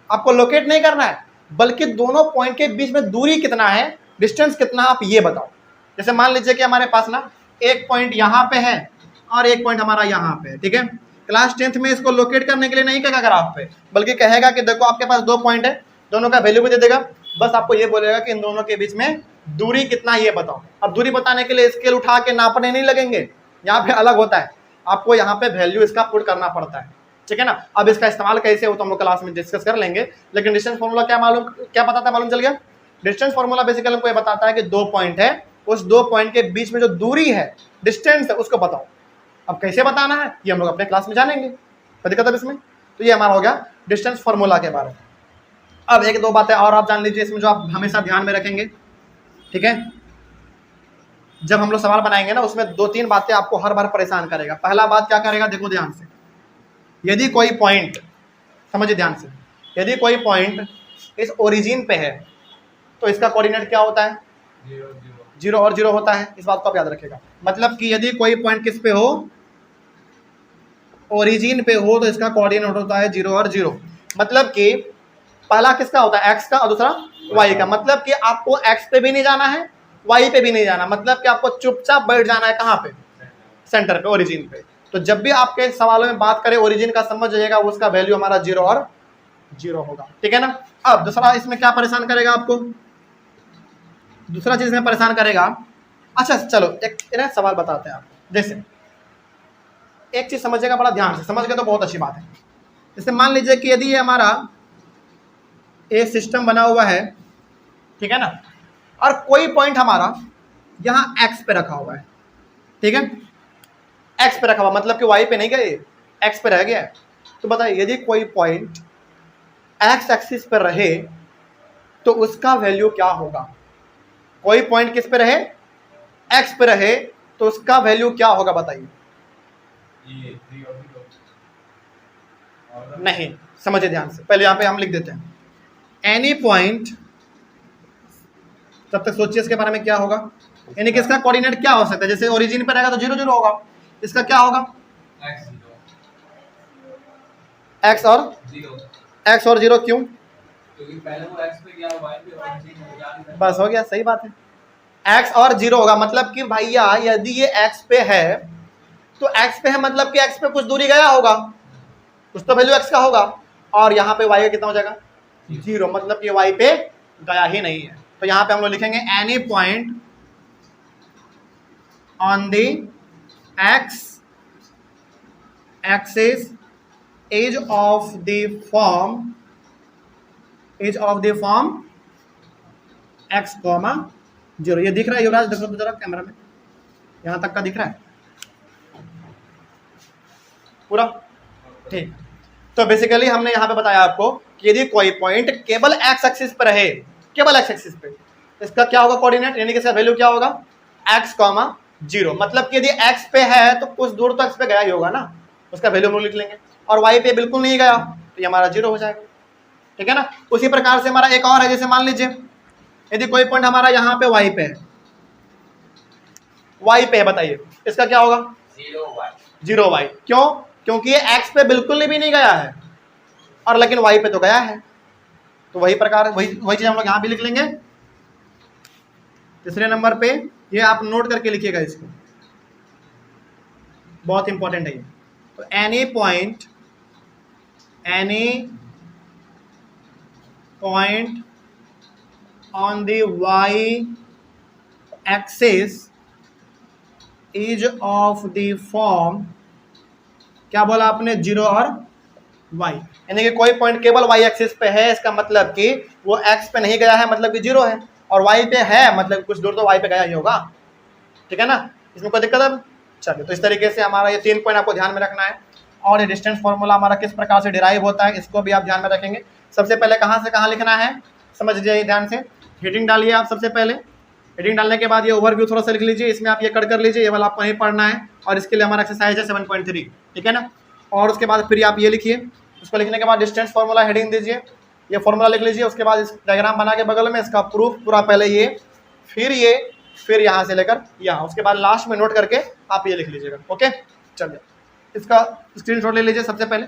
आपको लोकेट नहीं करना है, बल्कि दोनों पॉइंट के बीच में दूरी कितना है, डिस्टेंस कितना, आप ये बताओ। जैसे मान लीजिए कि हमारे पास ना एक पॉइंट यहाँ पे है और एक पॉइंट हमारा यहाँ पे है, ठीक है। क्लास 10th में इसको लोकेट करने के लिए नहीं कहेगा ग्राफ पे, बल्कि कहेगा कि देखो आपके पास दो पॉइंट है, दोनों का वैल्यू भी दे देगा, बस आपको ये बोलेगा कि इन दोनों के बीच में दूरी कितना ये बताओ। अब दूरी बताने के लिए स्केल उठा के नापने नहीं लगेंगे, यहाँ पे अलग होता है, आपको यहाँ पे वैल्यू इसका पुट करना पड़ता है, ठीक है ना। अब इसका इस्तेमाल कैसे हो तो हम लोग क्लास में डिस्कस कर लेंगे। लेकिन डिस्टेंस फॉर्मूला क्या बताता है, मालूम चल गया। डिस्टेंस फॉर्मूला बेसिकली हमको ये बताता है कि दो पॉइंट है, उस दो पॉइंट के बीच में जो दूरी है, डिस्टेंस है, उसको बताओ। अब कैसे बताना है ये हम लोग अपने क्लास में जानेंगे, कोई दिक्कत है इसमें। तो ये हमारा हो गया डिस्टेंस फॉर्मूला के बारे में। अब एक दो बातें और आप जान लीजिए इसमें जो आप हमेशा ध्यान में रखेंगे, ठीक है। जब हम लोग सवाल बनाएंगे ना, उसमें दो तीन बातें आपको हर बार परेशान करेगा। पहला बात क्या करेगा, देखो ध्यान से, यदि कोई पॉइंट, समझिए ध्यान से, यदि कोई पॉइंट इस ओरिजिन पे है तो इसका कोऑर्डिनेट क्या होता है, 0 और 0 होता है। इस बात को आप याद रखिएगा। मतलब कि यदि कोई पॉइंट किस पे हो, ओरिजिन पे हो, तो इसका कोऑर्डिनेट होता है 0 और 0। मतलब कि पहला किसका होता है, x का, और दूसरा y का। मतलब कि आपको x पे भी नहीं जाना है, y पे भी नहीं जाना, मतलब कि आपको चुपचाप बैठ जाना है कहाँ पे, सेंटर पे, ओरिजिन पे। तो जब भी आपके सवालों में बात करें ओरिजिन का, समझ जाइएगा उसका वैल्यू हमारा 0 और 0 होगा, ठीक है ना। अब दूसरा इसमें क्या परेशान करेगा आपको, दूसरा चीज में परेशान करेगा। अच्छा चलो एक ना सवाल बताते हैं आपको। जैसे एक चीज समझिएगा बड़ा ध्यान से, समझ गए तो बहुत अच्छी बात है। जैसे मान लीजिए कि यदि ये हमारा एक सिस्टम बना हुआ है, ठीक है ना, और कोई पॉइंट हमारा यहाँ x पे रखा हुआ है, ठीक है, x पे रखा हुआ, मतलब कि y पे नहीं गए, x पे रह गया है। तो बताइए यदि कोई पॉइंट x एक्सिस पर रहे तो उसका वैल्यू क्या होगा। कोई पॉइंट किस पे रहे, x पे रहे, तो उसका वैल्यू क्या होगा बताइए। नहीं, समझिए ध्यान से, पहले यहाँ पे हम लिख देते हैं एनी पॉइंट, तब तक सोचिए इसके बारे में क्या होगा। यानी कि इसका कोऑर्डिनेट क्या हो सकता है, जैसे ओरिजिन पे रहेगा तो 0 0 होगा, इसका क्या होगा, x और 0। क्यों, क्योंकि पहले वो x पे गया, y पे, बस हो गया, सही बात है। x और 0 होगा, मतलब कि भैया यदि ये x पे है तो x पे है, मतलब कि x पे कुछ दूरी गया होगा, कुछ तो वैल्यू x का होगा, और यहाँ पे y का कितना हो जाएगा, 0, मतलब कि y पे गया ही नहीं है। तो यहाँ पे हम लोग लिखेंगे any point on the x axis as of the form x, 0। ये दिख रहा है युवराज, देखो तो जरा कैमरा में, यहां तक का दिख रहा है पूरा, ठीक। तो बेसिकली हमने यहाँ पे बताया आपको कि यदि कोई पॉइंट केवल x एक्सिस पे रहे, केवल x एक्सिस पे, इसका क्या होगा कोऑर्डिनेट, यानी कि इसका वैल्यू क्या होगा, x, 0। मतलब कि यदि x पे है तो कुछ दूर तो x पे गया ही होगा ना, उसका वैल्यू हम लोग लिख लेंगे, और y पे बिल्कुल नहीं गया तो ये हमारा 0 हो जाएगा, ठीक है ना। उसी प्रकार से हमारा एक और है, जैसे मान लीजिए यदि कोई पॉइंट हमारा यहाँ पे y पे है, वाई पे है, बताइए इसका क्या होगा? 0y। क्यों? क्योंकि ये x पे बिल्कुल भी नहीं गया है और लेकिन y पे तो गया है। तो वही प्रकार वही चीज हम लोग यहाँ भी लिख लेंगे। तीसरे नंबर पे ये आप नोट करके लिखिएगा, इसको बहुत इंपॉर्टेंट है ये। तो any point on the y axis is of the form, क्या बोला आपने? 0 और y, यानी कि कोई पॉइंट केवल y एक्सिस पे है, इसका मतलब कि वो x पे नहीं गया है, मतलब कि 0 है, और y पे है मतलब कुछ दूर तो y पे गया ही होगा। ठीक है ना, इसमें कोई दिक्कत है? चलिए, तो इस तरीके से हमारा ये 3 पॉइंट आपको ध्यान में रखना है। और ये डिस्टेंस फॉर्मूला हमारा किस प्रकार से डिराइव होता है, इसको भी आप ध्यान में रखेंगे। सबसे पहले कहाँ से कहाँ लिखना है समझ लीजिए ध्यान से। हेडिंग डालिए आप सबसे पहले, हेडिंग डालने के बाद ये ओवरव्यू थोड़ा सा लिख लीजिए, इसमें आप ये कट कर लीजिए, ये वाला आपको नहीं पढ़ना है, और इसके लिए हमारा एक्सरसाइज है 7.3। ठीक है ना, और उसके बाद फिर आप ये लिखिए, उसको लिखने के बाद डिस्टेंस फॉर्मूला हेडिंग दीजिए, ये फॉर्मूला लिख लीजिए, उसके बाद इस डायग्राम बना के बगल में इसका प्रूफ पूरा, पहले ये फिर यहाँ से लेकर यहाँ, उसके बाद लास्ट में नोट करके आप ये लिख लीजिएगा। ओके, चलिए इसका स्क्रीनशॉट ले लीजिए। सबसे पहले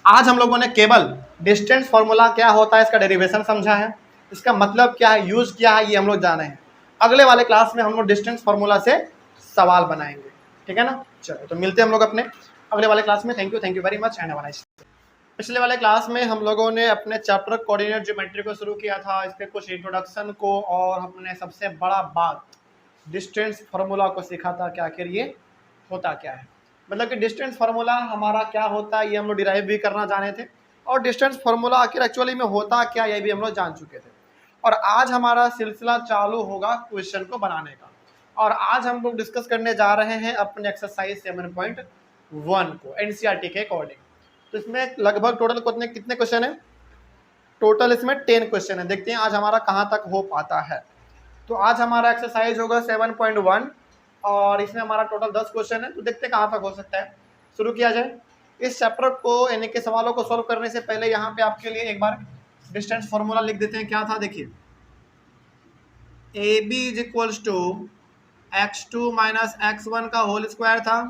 आज हम लोगों ने केवल डिस्टेंस फॉर्मूला क्या होता है इसका डेरिवेशन समझा है, इसका मतलब क्या है, यूज क्या है, ये हम लोग जाने हैं। अगले वाले क्लास में हम लोग डिस्टेंस फॉर्मूला से सवाल बनाएंगे। ठीक है ना, चलो तो मिलते हैं हम लोग अपने अगले वाले क्लास में। Thank you very much and have a nice day. पिछले वाले क्लास में हम लोगों ने अपने चैप्टर कोऑर्डिनेट ज्योमेट्री को शुरू किया था, इस पर कुछ इंट्रोडक्शन को, और हमने सबसे बड़ा बात डिस्टेंस फार्मूला को सीखा था कि आखिर ये होता क्या है, मतलब कि डिस्टेंस फार्मूला हमारा क्या होता है ये हम लोग डिराइव भी करना जाने थे, और डिस्टेंस फार्मूला आखिर एक्चुअली में होता क्या ये भी हम लोग जान चुके थे। और आज हमारा सिलसिला चालू होगा क्वेश्चन को बनाने का, और आज हम लोग डिस्कस करने जा रहे हैं अपने एक्सरसाइज 7.1 को एनसीईआरटी के अकॉर्डिंग। तो इसमें लगभग टोटल कितने क्वेश्चन है? टोटल इसमें 10 क्वेश्चन है। देखते हैं आज हमारा कहाँ तक हो पाता है। तो आज हमारा एक्सरसाइज होगा 7.1 और इसमें हमारा टोटल 10 क्वेश्चन है। तो देखते हैं कहाँ तक हो सकता है। शुरू किया जाए। इस चैप्टर को यानी कि सवालों को सॉल्व करने से पहले यहाँ पे आपके लिए एक बार डिस्टेंस फॉर्मूला लिख देते हैं। क्या था देखिए, A B is equals to x2 minus x1 का होल स्क्वायर था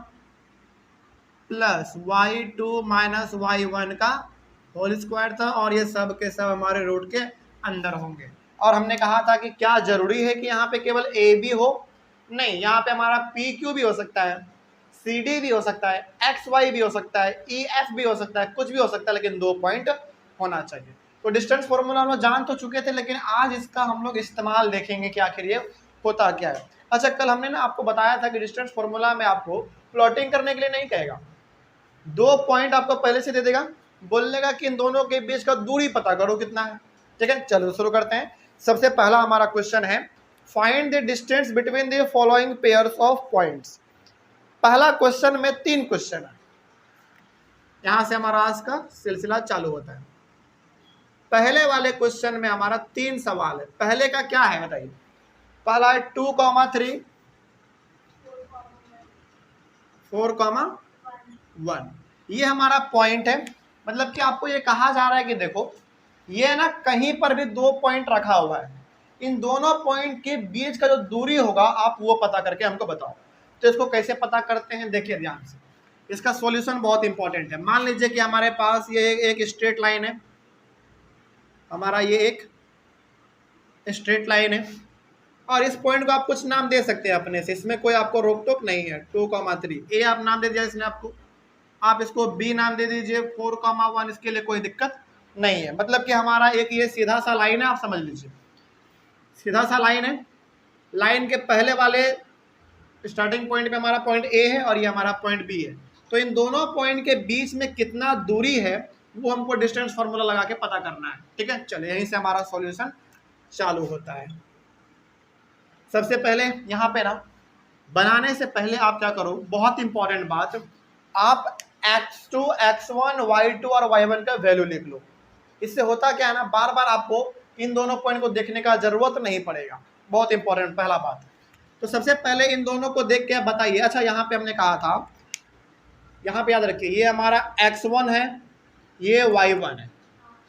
प्लस y2 माइनस y1 का होल स्क्वायर था, और ये सब के सब हमारे रूट के अंदर होंगे। और हमने कहा था कि क्या जरूरी है कि यहाँ पे केवल ए बी हो? नहीं, यहाँ पे हमारा पी क्यू भी हो सकता है, सी डी भी हो सकता है, एक्स वाई भी हो सकता है, ई एफ भी हो सकता है, कुछ भी हो सकता है, लेकिन 2 पॉइंट होना चाहिए। तो डिस्टेंस फॉर्मूला हम लोग जान तो चुके थे, लेकिन आज इसका हम लोग इस्तेमाल देखेंगे कि आखिर ये होता क्या है। अच्छा, कल हमने ना आपको बताया था कि डिस्टेंस फॉर्मूला में आपको प्लॉटिंग करने के लिए नहीं कहेगा, 2 पॉइंट आपको पहले से दे देगा, बोलेगा कि इन दोनों के बीच का दूरी पता करो कितना है। ठीक है, चलो शुरू करते हैं। सबसे पहला हमारा क्वेश्चन है, find the distance between the following pairs of points. पहला क्वेश्चन में 3 क्वेश्चन है, यहां से हमारा आज का सिलसिला चालू होता है। पहले वाले क्वेश्चन में हमारा 3 सवाल है। पहले का क्या है बताइए? पहला है 2,3, 4,1। ये हमारा पॉइंट है, मतलब कि आपको ये कहा जा रहा है कि देखो ये ना कहीं पर भी 2 पॉइंट रखा हुआ है, इन दोनों पॉइंट के बीच का जो दूरी होगा आप वो पता करके हमको बताओ। तो इसको कैसे पता करते हैं देखिए ध्यान से, इसका सॉल्यूशन बहुत इंपॉर्टेंट है। मान लीजिए कि हमारे पास ये एक स्ट्रेट लाइन है, हमारा ये एक स्ट्रेट लाइन है, और इस पॉइंट को आप कुछ नाम दे सकते हैं अपने से, इसमें कोई आपको रोक टोक नहीं है। 2,3 ए आप नाम दे दिया इसने आपको, आप इसको बी नाम दे दीजिए, 4,1 इसके लिए कोई दिक्कत नहीं है। मतलब कि हमारा एक ये सीधा सा लाइन है, आप समझ लीजिए सीधा सा लाइन है। लाइन के पहले वाले स्टार्टिंग पॉइंट पे हमारा पॉइंट ए है और ये हमारा पॉइंट बी है। तो इन दोनों पॉइंट के बीच में कितना दूरी है वो हमको डिस्टेंस फार्मूला लगा के पता करना है। ठीक है, चलिए यहीं से हमारा सॉल्यूशन चालू होता है। सबसे पहले यहाँ पे ना बनाने से पहले आप क्या करो, बहुत इंपॉर्टेंट बात, आप x2, x1, y2 और y1 का वैल्यू लिख लो। इससे होता क्या है ना, बार बार आपको इन दोनों पॉइंट को देखने का जरूरत नहीं पड़ेगा। बहुत इंपॉर्टेंट पहला बात। तो सबसे पहले इन दोनों को देख के बताइए। अच्छा, यहाँ पे हमने कहा था, यहाँ पे याद रखिए ये हमारा x1 है, ये y1 है।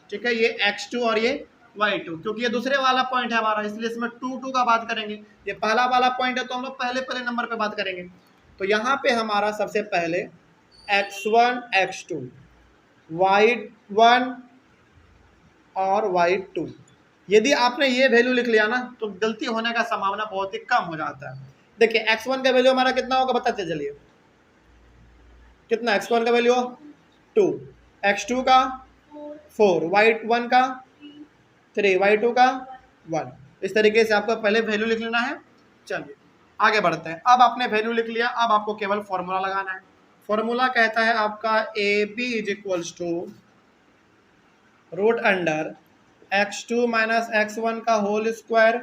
ठीक है, ये x2 और ये y2, क्योंकि ये दूसरे वाला पॉइंट है हमारा, इसलिए इसमें 2 का बात करेंगे। ये पहला वाला पॉइंट है तो हम लोग पहले नंबर पे बात करेंगे। तो यहाँ पे हमारा सबसे पहले x1 x2 y1 और y2, यदि आपने ये वैल्यू लिख लिया ना तो गलती होने का संभावना बहुत ही कम हो जाता है। देखिए x1 का वैल्यू हमारा कितना होगा बताते चलिए, कितना x1 का वैल्यू 2, x2 का 4, y1 का 3, y2 का 1। इस तरीके से आपको पहले वैल्यू लिख लेना है। चलिए आगे बढ़ते हैं। अब आपने वैल्यू लिख लिया, अब आपको केवल फॉर्मूला लगाना है। फॉर्मूला कहता है आपका AB is equals to root under x2 minus x1 का whole square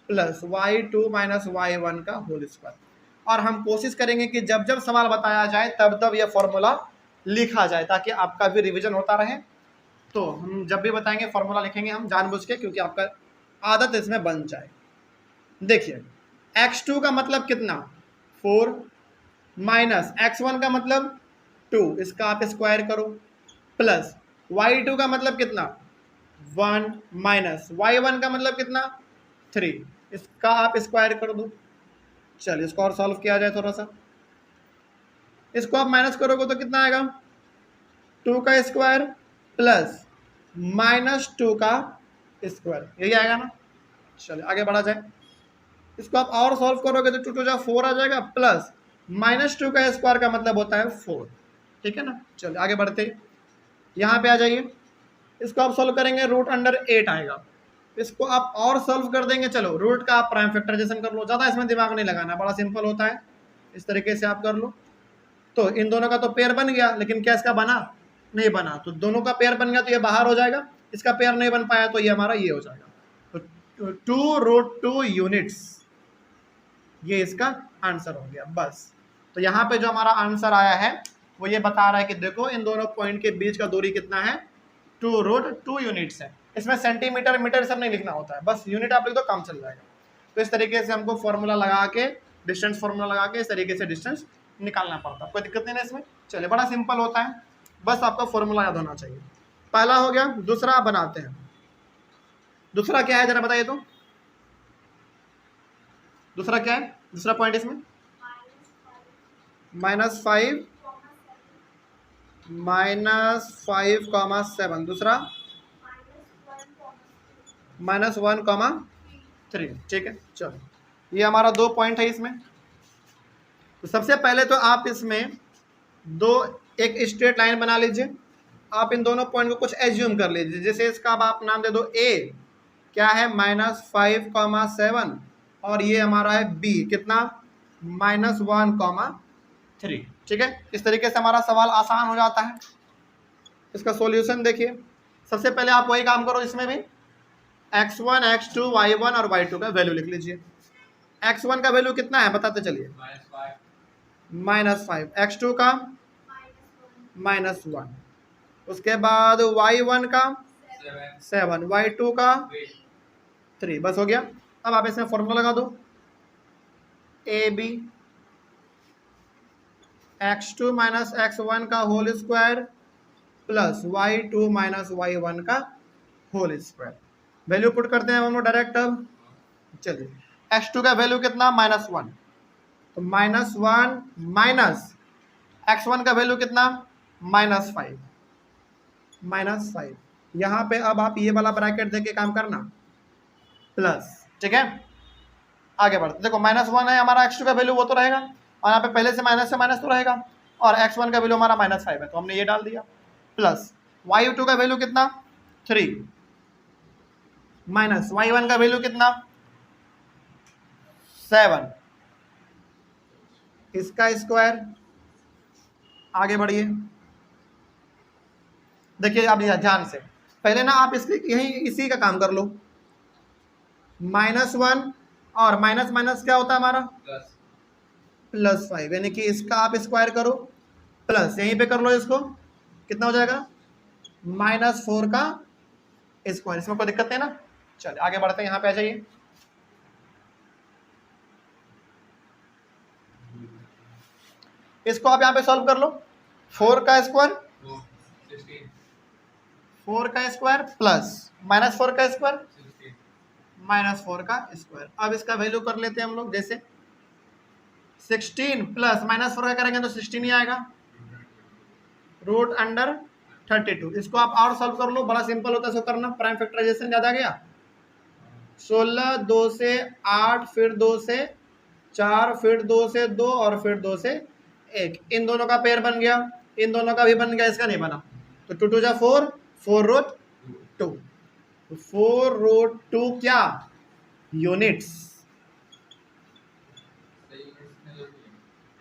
plus y2 minus y1 का होल स्क्वायर। और हम कोशिश करेंगे कि जब जब सवाल बताया जाए तब तब यह फॉर्मूला लिखा जाए, ताकि आपका भी रिवीजन होता रहे। तो हम जब भी बताएंगे फॉर्मूला लिखेंगे हम जानबूझ के, क्योंकि आपका आदत इसमें बन जाए। देखिए x2 का मतलब कितना 4 माइनस x1 का मतलब 2, इसका आप स्क्वायर करो, प्लस y2 का मतलब कितना 1 माइनस y1 का मतलब कितना 3, इसका आप स्क्वायर कर दो। चलिए इसको और सॉल्व किया जाए थोड़ा सा। इसको आप माइनस करोगे तो कितना आएगा 2 का स्क्वायर प्लस माइनस 2 का स्क्वायर, यही आएगा ना। चलिए आगे बढ़ा जाए। इसको आप और सॉल्व करोगे तो 2 2 जा 4 आ जाएगा, प्लस माइनस 2 का स्क्वायर का मतलब होता है 4, ठीक है ना। चलिए आगे बढ़ते, यहाँ पे आ जाइए। इसको आप सॉल्व करेंगे रूट अंडर 8 आएगा। इसको आप और सॉल्व कर देंगे, चलो रूट का आप प्राइम फैक्टराइजेशन कर लो, ज़्यादा इसमें दिमाग नहीं लगाना, बड़ा सिंपल होता है, इस तरीके से आप कर लो। तो इन दोनों का तो पेयर बन गया, लेकिन क्या इसका बना नहीं बना, तो दोनों का पेयर बन गया तो ये बाहर हो जाएगा, इसका पेयर नहीं बन पाया तो ये हमारा ये हो जाएगा। तो 2√2 यूनिट्स, ये इसका आंसर हो गया बस। तो यहाँ पे जो हमारा आंसर आया है वो ये बता रहा है कि देखो इन दोनों पॉइंट के बीच का दूरी कितना है 2√2 यूनिट्स है। इसमें सेंटीमीटर मीटर सब नहीं लिखना होता है, बस यूनिट आप लिख दो काम चल जाएगा। तो इस तरीके से हमको फॉर्मूला लगा के, डिस्टेंस फॉर्मूला लगा के इस तरीके से डिस्टेंस निकालना पड़ता है, कोई दिक्कत नहीं है इसमें। चलिए बड़ा सिंपल होता है, बस आपका फॉर्मूला याद होना चाहिए। पहला हो गया, दूसरा बनाते हैं। दूसरा क्या है जरा बताइए तो, दूसरा क्या है दूसरा पॉइंट इसमें -5 -5,7, दूसरा -1,3, ठीक है। चलो ये हमारा 2 पॉइंट है इसमें। तो सबसे पहले तो आप इसमें एक स्ट्रेट लाइन बना लीजिए। आप इन दोनों पॉइंट को कुछ एज्यूम कर लीजिए, जैसे इसका आप नाम दे दो A, क्या है -5,7, और ये हमारा है B, कितना -1,3, ठीक है। इस तरीके से हमारा सवाल आसान हो जाता है। इसका सॉल्यूशन देखिए, सबसे पहले आप वही काम करो, इसमें भी x1 x2 y1 और y2 का वैल्यू लिख लीजिए। x1 का वैल्यू कितना है बताते चलिए -5, x2 का -1, उसके बाद y1 का 7, y2 का 3, बस हो गया। अब आप इसमें फॉर्मूला लगा दो, AB x2 माइनस x1 का whole square plus y2 minus y1 का होल स्क्वायर। वैल्यू पुट करते हैं हम लोग डायरेक्ट। अब चलिए x2 का वैल्यू कितना -1, तो -1 माइनस x1 का वैल्यू कितना -5, यहाँ पे अब आप ये वाला ब्रैकेट देके काम करना प्लस, ठीक है। आगे बढ़ते, देखो -1 है हमारा x2 का वैल्यू, वो तो रहेगा, और यहाँ पे पहले से माइनस तो रहेगा, और x1 का वैल्यू हमारा -5 है तो हमने ये डाल दिया, प्लस y2 का वैल्यू कितना 3 माइनस y1 का वैल्यू कितना 7, इसका स्क्वायर। आगे बढ़िए, देखिए आप ध्यान से, पहले ना आप इसके यही इसी का काम कर लो, -1 और माइनस माइनस क्या होता है हमारा +5, यानी कि इसका आप स्क्वायर करो, प्लस यहीं पे कर लो, इसको कितना हो जाएगा -4 का स्क्वायर। इसमें कोई दिक्कत है ना। चलिए आगे बढ़ते हैं, यहाँ पे आ जाइए। इसको आप यहाँ पे सॉल्व कर लो, 4 का स्क्वायर 4 का स्क्वायर प्लस -4 का स्क्वायर -4 का स्क्वायर। अब इसका वैल्यू कर लेते हैं हम लोग, जैसे 16 प्लस -4 का करेंगे तो 16 ही आएगा, रूट अंडर 32। इसको आप और सॉल्व कर लो, बड़ा सिंपल होता है इसको करना, प्राइम फैक्टराइजेशन याद आ गया। 16 2 से 8, फिर 2 से 4, फिर 2 से 2 और फिर 2 से 1, इन दोनों का पेयर बन गया, इन दोनों का भी बन गया, इसका नहीं बना। तो 2 2 जा 4, 4 रूट 2, 4 रूट 2 क्या यूनिट्स।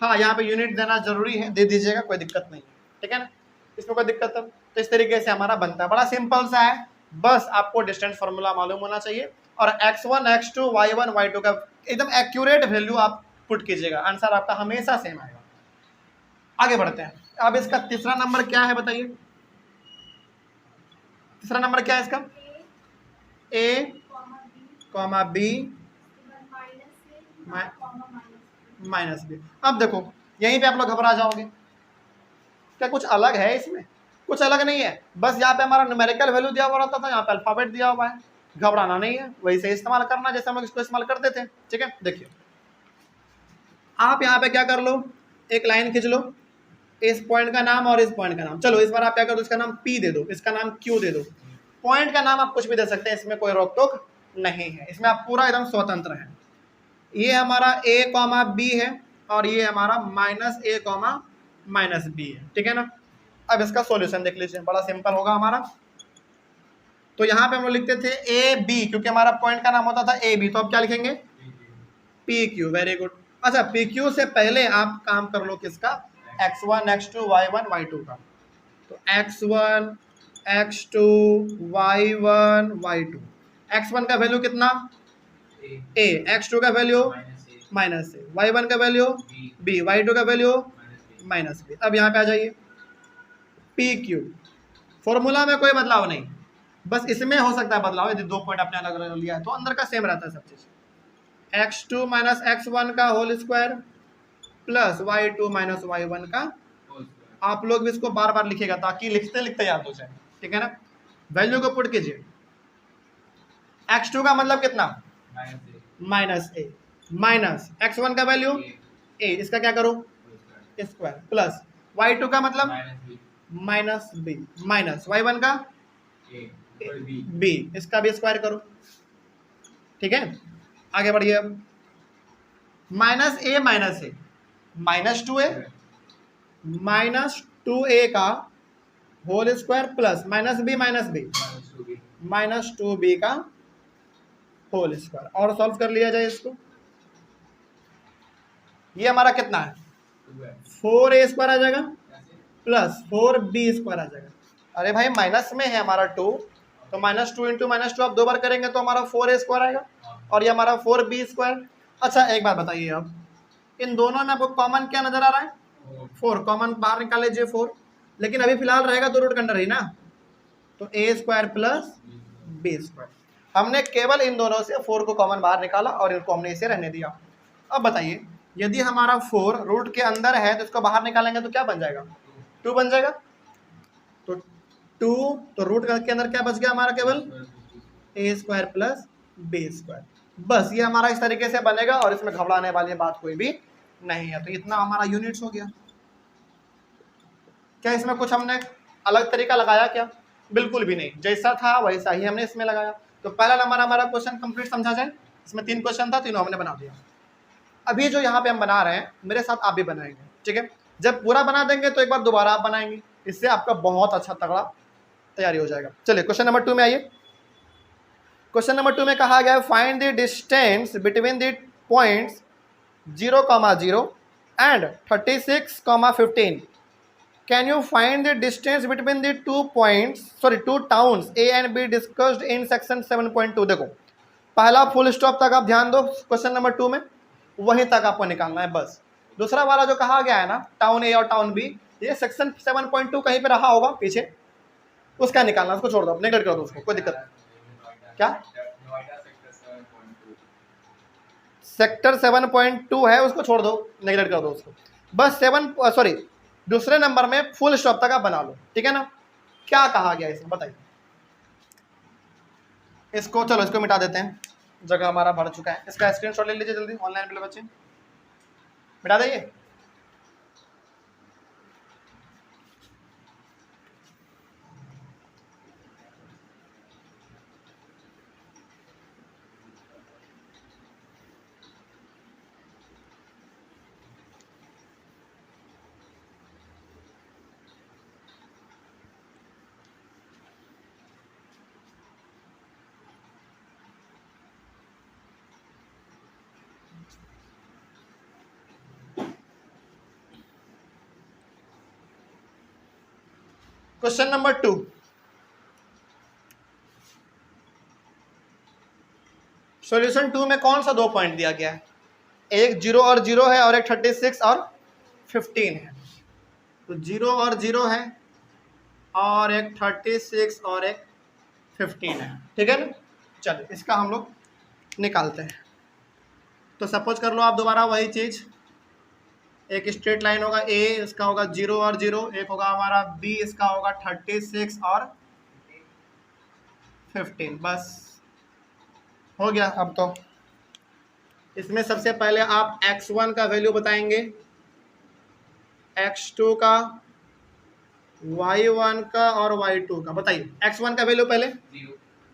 हाँ, यहाँ पे यूनिट देना जरूरी है, दे दीजिएगा, कोई दिक्कत नहीं, ठीक है ना, इसमें कोई दिक्कत है। तो इस तरीके से हमारा बनता है, बड़ा सिंपल सा है, बस आपको डिस्टेंस फार्मूला मालूम होना चाहिए और x1 x2 y1 y2 का एकदम एक्यूरेट वैल्यू आप पुट कीजिएगा, आंसर आपका हमेशा सेम आएगा। आगे बढ़ते हैं। अब इसका तीसरा नंबर क्या है बताइए, तीसरा नंबर क्या है इसका, a, b -b। अब देखो यहीं पे आप लोग घबरा जाओगे, क्या कुछ अलग है इसमें? कुछ अलग नहीं है, बस यहाँ पे हमारा न्यूमेरिकल वैल्यू दिया हुआ रहता था, यहाँ पे अल्फाबेट दिया हुआ है, घबराना नहीं है, वही से इस्तेमाल करना जैसे हम लोग इसको इस्तेमाल करते थे, ठीक है। देखिए आप यहाँ पे क्या कर लो, एक लाइन खींच लो, इस पॉइंट का नाम और इस पॉइंट का नाम, चलो इस बार आप क्या कर दो, इसका नाम P दे दो, इसका नाम Q दे दो, पॉइंट का नाम आप कुछ भी दे सकते हैं, इसमें कोई रोक टोक नहीं है, इसमें आप पूरा एकदम स्वतंत्र है। ये हमारा a, b है और ये हमारा -a, -b है, ठीक है ना। अब इसका सॉल्यूशन देख लीजिए, बड़ा सिंपल होगा हमारा। तो यहाँ पे हम लोग लिखते थे ए बी, क्योंकि हमारा पॉइंट का नाम होता था ए बी, तो अब क्या लिखेंगे पी क्यू, वेरी गुड। अच्छा पी क्यू से पहले आप काम कर लो किसका, x1 x2 y1 y2 का। तो x1 x2 y1 y2, x1 का वैल्यू कितना a, x2 का वैल्यू -a, y1 का वैल्यू b, y2 का वैल्यू -b। अब यहाँ पे आ जाइए, पी क्यू, फॉर्मूला में कोई बदलाव नहीं, बस इसमें हो सकता है बदलाव, यदि 2 पॉइंट अपने अलग अलग लिया है तो अंदर का सेम रहता है सब चीज। x2 -x1 का whole square plus y2 -y1 का, आप लोग भी इसको बार बार लिखिएगा ताकि लिखते लिखते याद हो जाए, ठीक है ना। वैल्यू को पुट कीजिए, x2 का मतलब कितना -a, माइनस x1 का वैल्यू a, इसका क्या करो स्क्वायर, प्लस y2 का मतलब -b, माइनस y1 का b, इसका भी स्क्वायर करो, ठीक है। आगे बढ़िए, अब -a -2a का होल स्क्वायर प्लस -2b का होल स्क्वायर, और सॉल्व कर लिया जाए इसको। ये हमारा कितना है 4a स्क्वायर आ जाएगा प्लस 4b स्क्वायर आ जाएगा। अरे भाई माइनस में है हमारा 2, तो -2 इंटू -2 आप 2 बार करेंगे तो हमारा 4a स्क्वायर आएगा और ये हमारा 4b स्क्वायर। अच्छा एक बात बताइए, अब इन दोनों में आपको कॉमन क्या नजर आ रहा है, 4, कॉमन बाहर निकाल लीजिए 4, लेकिन अभी फिलहाल रहेगा तो रूट के अंदर ही ना, तो a square plus b square. हमने केवल इन दोनों से 4 को कॉमन बाहर निकाला और इनको हमने इसे रहने दिया। अब बताइए यदि हमारा 4 रूट के अंदर है तो इसको बाहर निकालेंगे तो क्या बन जाएगा, 2 बन जाएगा। तो 2, तो रूट के अंदर क्या बच गया हमारा, केवल a square plus b square. बस ये हमारा इस तरीके से बनेगा और इसमें घबराने वाली बात कोई भी नहीं है। तो इतना हमारा यूनिट्स हो गया। क्या इसमें कुछ हमने अलग तरीका लगाया क्या, बिल्कुल भी नहीं, जैसा था वैसा ही हमने इसमें लगाया। तो पहला नंबर हमारा क्वेश्चन कंप्लीट समझा जाए, इसमें 3 क्वेश्चन था, तीनों हमने बना दिया। अभी जो यहाँ पे हम बना रहे हैं मेरे साथ आप भी बनाएंगे, ठीक है। जब पूरा बना देंगे तो एक बार दोबारा आप बनाएंगे, इससे आपका बहुत अच्छा तगड़ा तैयारी हो जाएगा। चलिए क्वेश्चन नंबर 2 में आइए। क्वेश्चन नंबर 2 में कहा गया है find the distance between the points 0,0 and 36,15। Can you find the distance between the 2 towns A and B discussed in section 7.2। देखो पहला फुल स्टॉप तक आप ध्यान दो, क्वेश्चन नंबर 2 में वहीं तक आपको निकालना है बस। दूसरा वाला जो कहा गया है ना टाउन A और टाउन B, ये सेक्शन 7.2 कहीं पे रहा होगा पीछे, उसका निकालना, उसको छोड़ दो, नेगलेक्ट कर दो उसको, कोई दिक्कत नहीं। क्या सेक्टर 7.2 है, उसको छोड़ दो, नेगलेक्ट कर दो उसको, बस दूसरे नंबर में फुल स्टॉप तक आप बना लो, ठीक है ना। क्या कहा गया इसमें बताइए, इसको चलो इसको मिटा देते हैं, जगह हमारा भर चुका है। इसका स्क्रीनशॉट ले लीजिए जल्दी ऑनलाइन वाले बच्चे, मिटा देंगे। क्वेश्चन नंबर 2, सॉल्यूशन 2 में कौन सा 2 पॉइंट दिया गया है? एक 0 और 0 है और एक 36 और 15 है। तो 0 और 0 है और एक 36 और एक 15 है, ठीक है ना। चलो इसका हम लोग निकालते हैं। तो सपोज कर लो आप दोबारा वही चीज़, एक स्ट्रेट लाइन होगा ए, इसका होगा 0 और 0, एक होगा हमारा बी, इसका होगा 36 और 15, बस हो गया। अब तो इसमें सबसे पहले आप x1 का वैल्यू बताएंगे, x2 का, y1 का और y2 का। बताइए x1 का वैल्यू पहले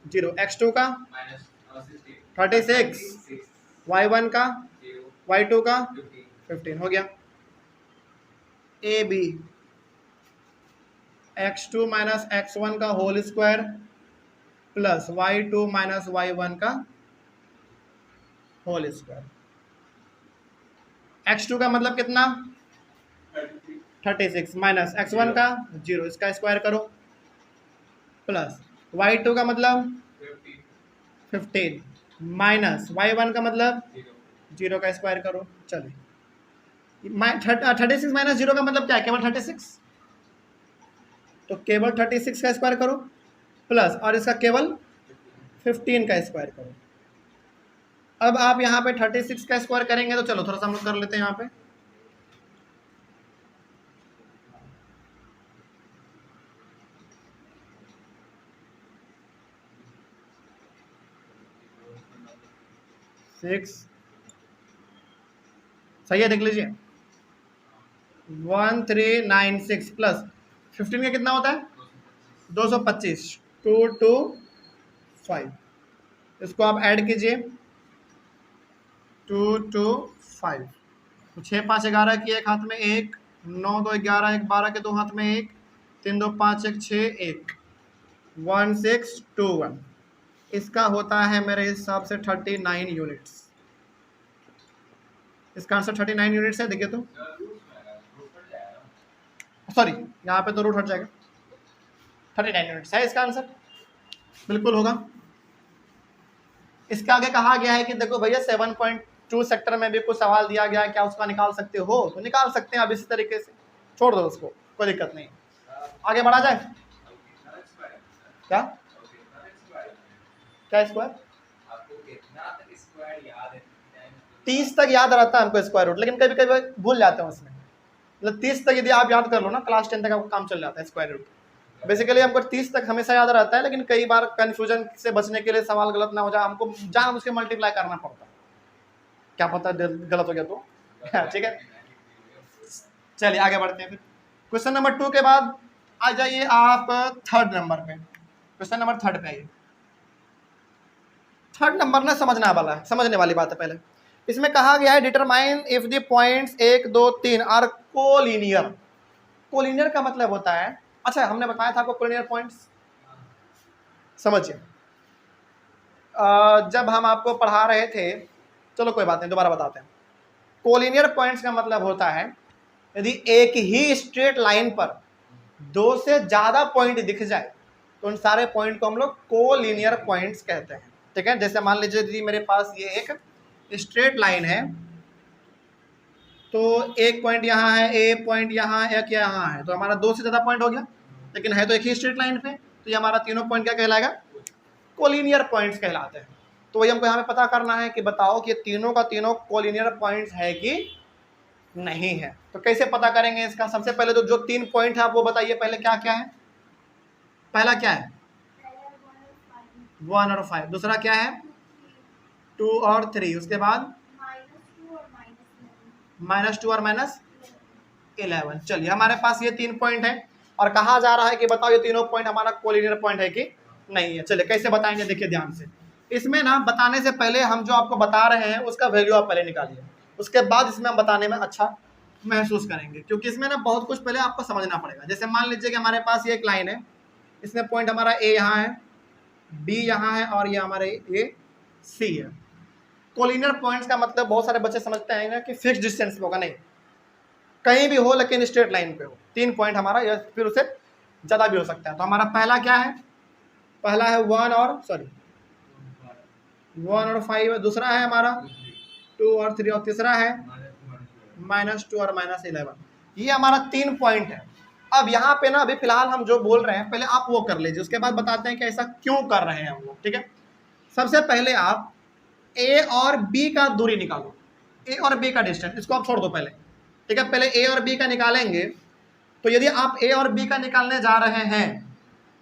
0, x2 का 36, y1 का, y2 का 15, हो गया। A B x2 minus x1 का whole square plus y2 minus y1 का होल स्क्वायर। x2 का मतलब कितना 36 माइनस x1 का 0, इसका स्क्वायर करो, प्लस y2 का मतलब 15 माइनस y1 का मतलब 0 का स्क्वायर करो। चलिए 36 माइनस 0 का मतलब क्या है, केवल 36, तो केवल 36 का स्क्वायर करो प्लस और इसका केवल 15 का स्क्वायर करो। अब आप यहाँ पे 36 का स्क्वायर करेंगे तो चलो थोड़ा सा हम लोग कर लेते हैं यहाँ पे। सही है, देख लीजिए 1396 प्लस 15 का कितना होता है 225, 225, इसको आप ऐड कीजिए 225, तो 6 5 11 की एक हाथ में 1, 9 2 11, 1 12 के दो हाथ में 1, 3 2 5 1 6 1, 1621, इसका होता है मेरे हिसाब से 39 यूनिट्स। इसका आंसर 39 यूनिट्स है। देखिए तो सॉरी यहाँ पे तो रूट हट जाएगा, 39 यूनिट्स है इसका आंसर, बिल्कुल होगा। इसके आगे कहा गया है कि देखो भैया 7.2 सेक्टर में भी कुछ सवाल दिया गया है, क्या उसका निकाल सकते हो? तो निकाल सकते हैं अब इसी तरीके से, छोड़ दो उसको, कोई दिक्कत नहीं। आगे बढ़ा जाए क्या क्या स्क्वायर 30 तक याद रहता है हमको स्क्वायर रूट, लेकिन कभी कभी भूल जाते हैं उसमें। मतलब 30 तक यदि आप याद कर लो ना, क्लास 10 तक आपको काम चल जाता है स्क्वायर रूट। बेसिकली हमको 30 तक हमेशा याद रहता है, लेकिन कई बार कंफ्यूजन से बचने के लिए सवाल गलत ना हो जाए, हमको जान उसके मल्टीप्लाई करना पड़ता है, क्या पता गलत हो गया तो ठीक है। चलिए आगे बढ़ते हैं फिर। क्वेश्चन नंबर 2 के बाद आ जाइए आप थर्ड नंबर पे। क्वेश्चन नंबर 3 पे आइए। थर्ड नंबर ना समझने वाली बात है। पहले इसमें कहा गया है determine if the points 1 2 3 are collinear. Collinear का मतलब होता है, अच्छा हमने बताया था आपको कोलिनियर पॉइंट्स, समझिए जब हम आपको पढ़ा रहे थे, चलो कोई बात नहीं दोबारा बताते हैं। कोलिनियर पॉइंट्स का मतलब होता है यदि एक ही स्ट्रेट लाइन पर 2 से ज़्यादा पॉइंट दिख जाए तो उन सारे पॉइंट को हम लोग कोलिनियर पॉइंट्स कहते हैं, ठीक है। जैसे मान लीजिए यदि मेरे पास ये एक स्ट्रेट लाइन है, तो एक पॉइंट यहाँ है, एक पॉइंट यहाँ है, एक यहाँ है, तो हमारा 2 से ज़्यादा पॉइंट हो गया, लेकिन है तो एक ही स्ट्रेट लाइन पे, तो ये हमारा तीनों पॉइंट क्या कहलाएगा, कोलिनियर पॉइंट्स कहलाते हैं। तो वही हमको यहाँ पे पता करना है कि बताओ कि ये तीनों का तीनों कोलिनियर पॉइंट्स है कि नहीं है। तो कैसे पता करेंगे इसका? सबसे पहले तो जो 3 पॉइंट है आप वो बताइए पहले क्या क्या है। पहला क्या है 1 और 5, दूसरा क्या है 2 और 3, उसके बाद -2 और -11। चलिए हमारे पास ये 3 पॉइंट है और कहा जा रहा है कि बताओ ये तीनों पॉइंट हमारा कोलिनियर पॉइंट है कि नहीं है। चलिए कैसे बताएंगे, देखिए ध्यान से। इसमें ना बताने से पहले हम जो आपको बता रहे हैं उसका वैल्यू आप पहले निकालिए, उसके बाद इसमें हम बताने में अच्छा महसूस करेंगे, क्योंकि इसमें ना बहुत कुछ पहले आपको समझना पड़ेगा। जैसे मान लीजिए कि हमारे पास ये एक लाइन है, इसमें पॉइंट हमारा ए यहाँ है, बी यहाँ है और ये हमारे ए सी है। कोलिनियर पॉइंट्स का मतलब बहुत सारे बच्चे समझते हैं ना कि फिक्स डिस्टेंस पे होगा, नहीं, कहीं भी हो लेकिन स्ट्रेट लाइन पे हो। 3 पॉइंट हमारा या फिर उससे ज़्यादा भी हो सकता है। तो हमारा पहला क्या है, पहला है 1 और 5 है, दूसरा है हमारा 2 और 3 और तीसरा है -2 और -11। ये हमारा 3 पॉइंट है। अब यहाँ पे ना अभी फिलहाल हम जो बोल रहे हैं पहले आप वो कर लीजिए, उसके बाद बताते हैं कि ऐसा क्यों कर रहे हैं हम लोग, ठीक है। सबसे पहले आप ए और बी का दूरी निकालो, ए और बी का डिस्टेंस, इसको आप छोड़ दो पहले, ठीक है। पहले ए और बी का निकालेंगे, तो यदि आप ए और बी का निकालने जा रहे हैं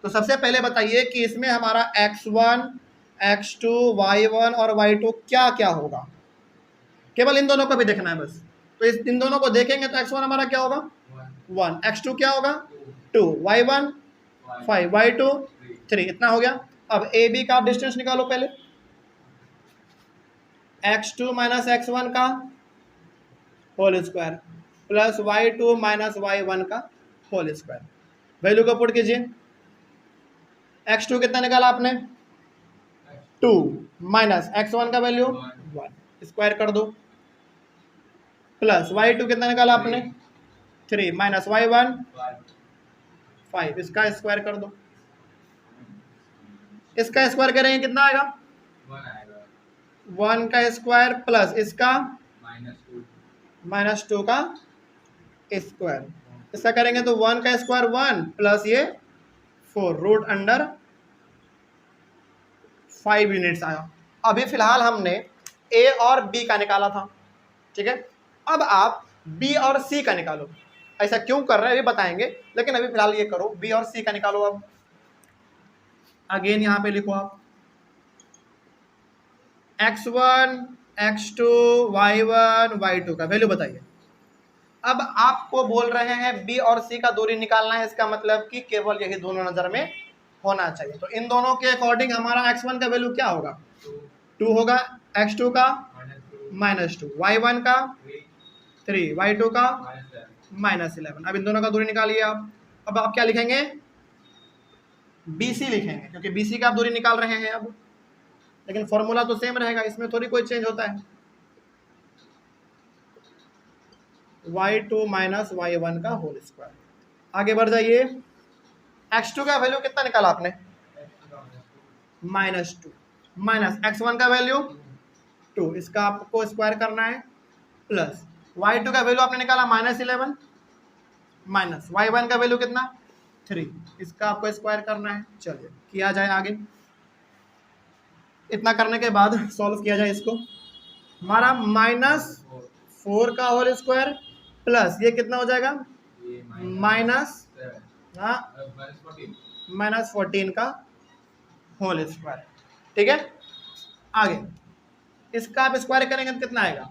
तो सबसे पहले बताइए कि इसमें हमारा x1, x2, y1 और y2 क्या क्या होगा। केवल इन दोनों को भी देखना है बस। तो इन दोनों को देखेंगे तो x1 हमारा क्या होगा 1, x2 क्या होगा 2, y1 5, y2 3, इतना हो गया। अब ए बी का डिस्टेंस निकालो पहले, x2 माइनस x1 का whole square plus y2 minus y1 का होल स्क्वायर। वैल्यू को पुट कीजिए, x2 कितना निकाला आपने 2 माइनस x1 का वैल्यू 1, स्क्वायर कर दो, प्लस y2 कितना निकाला आपने 3 माइनस y1 5, इसका स्क्वायर कर दो। इसका स्क्वायर करेंगे कितना आएगा 1 का स्क्वायर प्लस इसका -2 का स्क्वायर, इसका करेंगे तो 1 का स्क्वायर 1 प्लस ये 4 रूट अंडर 5 यूनिट्स आया। अभी फिलहाल हमने ए और बी का निकाला था, ठीक है। अब आप बी और सी का निकालो। ऐसा क्यों कर रहे हैं अभी बताएंगे, लेकिन अभी फिलहाल ये करो, बी और सी का निकालो। अब अगेन यहाँ पे लिखो आप x1, x2, y1, y2 का वैल्यू बताइए। अब आपको बोल रहे हैं बी और सी का दूरी निकालना है, इसका मतलब कि केवल यही दोनों नजर में होना चाहिए। तो इन दोनों के अकॉर्डिंग हमारा x1 का वैल्यू क्या होगा 2 होगा, x2 का -2, y1 का 3, y2 का -11। अब इन दोनों का दूरी निकालिए आप। अब आप क्या लिखेंगे BC लिखेंगे, क्योंकि BC का आप दूरी निकाल रहे हैं अब, लेकिन फॉर्मूला तो सेम रहेगा, इसमें थोड़ी कोई चेंज होता है। y2 माइनस y1 का होल स्क्वायर। आगे बढ़ जाइए, x2 का वैल्यू कितना निकाला आपने -2 माइनस x1 का वैल्यू 2, इसका आपको स्क्वायर करना है, प्लस y2 का वैल्यू आपने निकाला -11 माइनस y1 का वैल्यू कितना 3, इसका आपको स्क्वायर करना है। चलिए किया जाए आगे। इतना करने के बाद सॉल्व किया जाए इसको। हमारा -4 का होल स्क्वायर प्लस ये कितना हो जाएगा -14 का होल स्क्वायर, ठीक है। आगे इसका आप स्क्वायर करेंगे तो कितना आएगा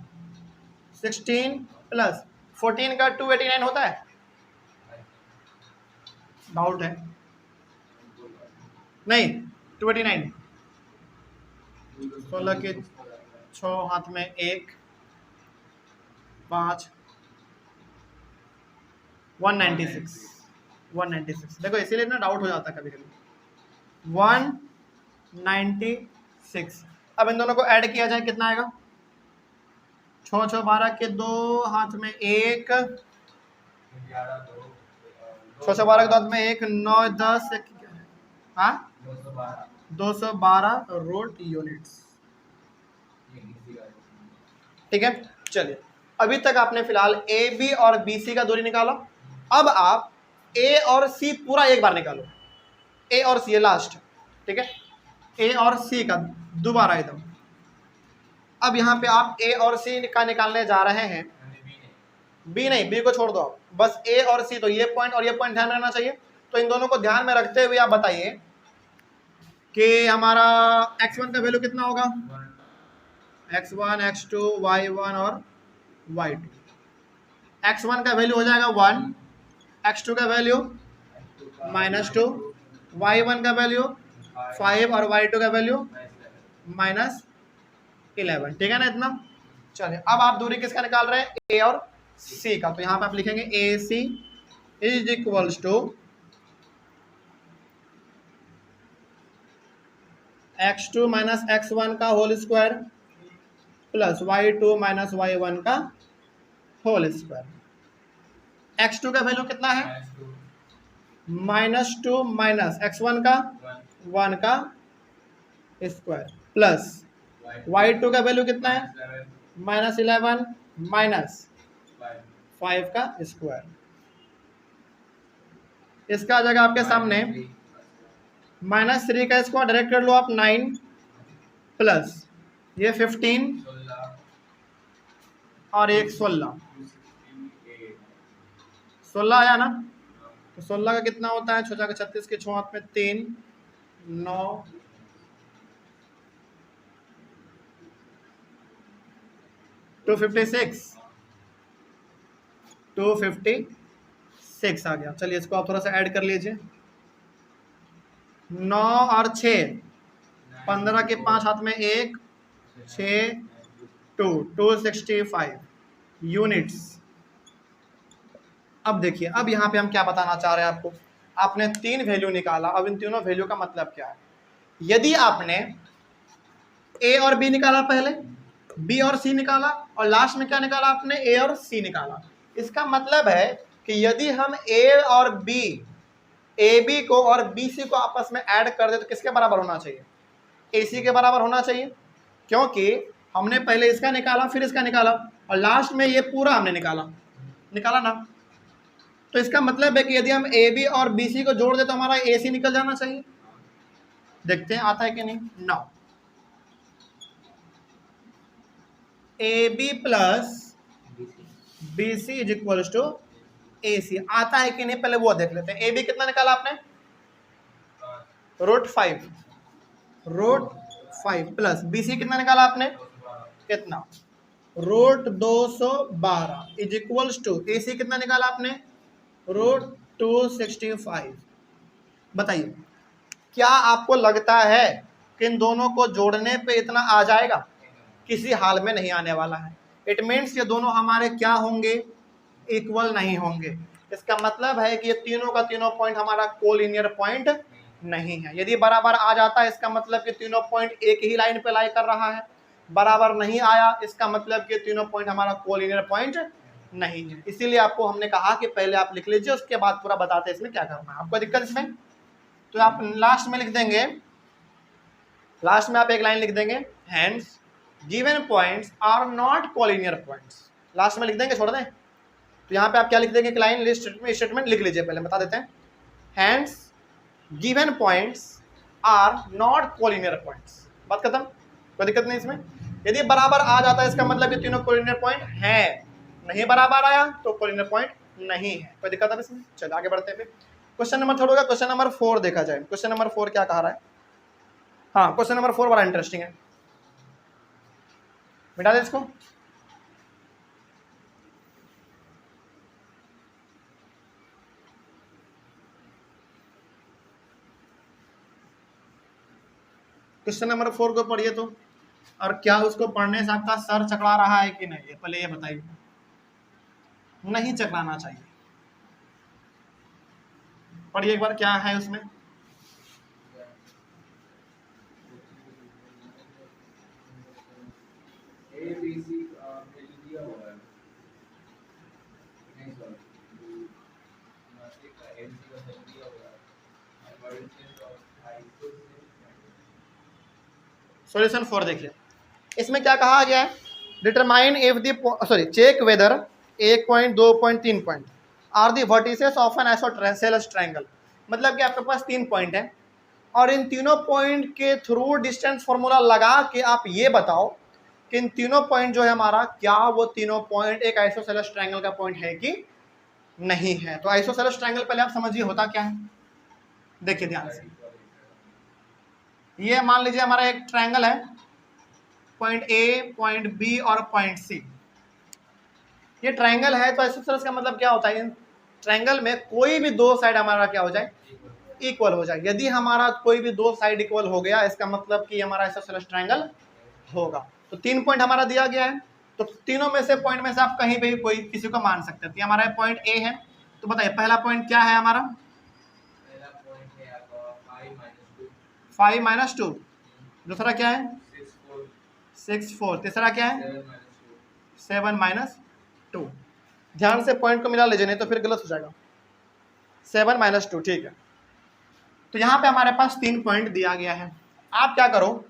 16 प्लस 14 का 289 होता है, डाउट है नहीं 289, 16 के 6 हाथ में 1 5 196 देखो, इसीलिए ना डाउट हो जाता है कभी कभी 196। अब इन दोनों को ऐड किया जाए कितना आएगा 6 6 12 के 2 हाथ में 1, 6 6 12 के 2 हाथ में 1, 9 10 हाँ 212 रोड यूनिट्स, ठीक है। चलिए अभी तक आपने फिलहाल ए बी और बी सी का दूरी निकाला। अब आप ए और सी पूरा एक बार निकालो, ए और सी लास्ट, ठीक है, ए और सी का दोबारा एकदम। अब यहाँ पे आप ए और सी का निकालने जा रहे हैं, बी नहीं, बी को छोड़ दो आप, बस ए और सी। तो ये पॉइंट और ये पॉइंट ध्यान रखना चाहिए। तो इन दोनों को ध्यान में रखते हुए आप बताइए कि हमारा x1 का वैल्यू कितना होगा, x1 x2 y1 और y2। x1 का वैल्यू हो जाएगा 1, x2 का वैल्यू -2, y1 का वैल्यू 5 और y2 का वैल्यू -11। ठीक है ना इतना। चलिए अब आप दूरी किसका निकाल रहे हैं, ए और सी का। तो यहाँ पे आप लिखेंगे A C is equals to x2 minus x1 का whole square plus y2 minus y1 का होल स्क्वायर। x2 का वैल्यू कितना है, -2 माइनस x1 का 1 का स्क्वायर प्लस y2 का वैल्यू कितना है, -11 माइनस 5 का स्क्वायर। इसका आ जाएगा आपके सामने -3 का स्क्वायर डायरेक्ट कर लो आप 9 प्लस ये 15 और एक 16 आया ना। तो 16 का कितना होता है, 6 का 36 के 6 हाथ में 3 9 256 आ गया। चलिए इसको आप थोड़ा सा ऐड कर लीजिए। 9 और 6 15 के 5 हाथ में 1 6 265 यूनिट्स। अब देखिए, अब यहाँ पे हम क्या बताना चाह रहे हैं आपको। आपने 3 वैल्यू निकाला, अब इन तीनों वैल्यू का मतलब क्या है। यदि आपने ए और बी निकाला, पहले बी और सी निकाला और लास्ट में क्या निकाला आपने, ए और सी निकाला, इसका मतलब है कि यदि हम ए और बी, ए बी को और बी सी को आपस में ऐड कर दे तो किसके बराबर होना चाहिए, ए सी के बराबर होना चाहिए। क्योंकि हमने पहले इसका निकाला फिर इसका निकाला और लास्ट में ये पूरा हमने निकाला ना। तो इसका मतलब है कि यदि हम ए बी और बी सी को जोड़ दे तो हमारा ए सी निकल जाना चाहिए। देखते हैं आता है कि नहीं। No, A B plus B C is equal to A C आता है कि नहीं, पहले वो देख लेते हैं। ए बी कितना निकाला आपने, √5 प्लस बी सी कितना निकाला आपने, कितना, √212 इज इक्वल्स टू ए सी कितना निकाला आपने, √265। बताइए क्या आपको लगता है कि इन दोनों को जोड़ने पे इतना आ जाएगा, किसी हाल में नहीं आने वाला है। इट मीन्स ये दोनों हमारे क्या होंगे, इक्वल नहीं होंगे। इसका मतलब है कि ये तीनों का तीनों पॉइंट हमारा कोलिनियर पॉइंट नहीं है। यदि बराबर आ जाता है इसका मतलब कि तीनों पॉइंट एक ही लाइन पे लाई कर रहा है, बराबर नहीं आया इसका मतलब कि तीनों पॉइंट हमारा कोलिनियर पॉइंट नहीं है। इसीलिए आपको हमने कहा कि पहले आप लिख लीजिए, उसके बाद पूरा बताते हैं इसमें क्या करना है। आपको दिक्कत इसमें, तो आप लास्ट में लिख देंगे, लास्ट में आप एक लाइन लिख देंगे, hence given points are not collinear points. Last में लिख देंगे, छोड़ दें। तो यहाँ पे आप क्या लिख देंगे, एक लाइन लिस्ट स्टेटमेंट लिख लीजिए, पहले बता देते हैं। Hence given points are not collinear points, बात खत्म, कोई दिक्कत नहीं इसमें। यदि बराबर आ जाता है इसका मतलब ये तीनों कोलिनियर पॉइंट है, नहीं बराबर आया तो कोलिनियर पॉइंट नहीं है, कोई दिक्कत है इसमें। चलो आगे बढ़ते हैं फिर। क्वेश्चन नंबर छोड़ोगा, क्वेश्चन नंबर 4 देखा जाए। क्वेश्चन नंबर 4 क्या कह रहा है, हाँ क्वेश्चन नंबर 4 बड़ा इंटरेस्टिंग है, मिटा दे इसको। क्वेश्चन नंबर 4 को पढ़िए तो, और क्या उसको पढ़ने से आपका सर चकरा रहा है कि नहीं, पहले ये बताइए। नहीं चकराना चाहिए, पढ़िए एक बार क्या है उसमें। सॉल्यूशन 4 देखिए, इसमें क्या कहा गया है, determine if the check whether 1 point 2 point 3 point are the vertices of an आइसोट्रेंसेलस ट्रायंगल। मतलब कि आपके पास 3 पॉइंट है और इन तीनों पॉइंट के थ्रू डिस्टेंस फॉर्मूला लगा के आप ये बताओ कि इन तीनों पॉइंट जो है हमारा, क्या वो तीनों पॉइंट एक आइसोसेलेस ट्रायंगल का पॉइंट है कि नहीं है। तो आइसोसेलेस ट्रायंगल पहले आप समझिए होता क्या है, देखिए ध्यान से। ये मान लीजिए हमारा एक ट्रायंगल है, पॉइंट ए, पॉइंट बी और पॉइंट सी। ये ट्रायंगल है तो आइसोसेलेस का मतलब क्या होता है, ट्रायंगल में कोई भी दो साइड हमारा क्या हो जाए, इक्वल हो जाए। यदि हमारा कोई भी दो साइड इक्वल हो गया, इसका मतलब कि हमारा आइसोसेलेस ट्रायंगल होगा। तो 3 पॉइंट हमारा दिया गया है, तो तीनों में से पॉइंट में से आप कहीं पे भी कोई किसी को मान सकते हैं। तो हमारा पॉइंट ए है, तो बताइए पहला पॉइंट क्या है हमारा, 5 -2। दूसरा क्या है 6 4। तीसरा क्या है 7 -2। ध्यान से पॉइंट को मिला लीजिए, नहीं तो फिर गलत हो जाएगा। 7 -2, ठीक है। तो यहाँ पे हमारे पास 3 पॉइंट दिया गया है। आप क्या करो,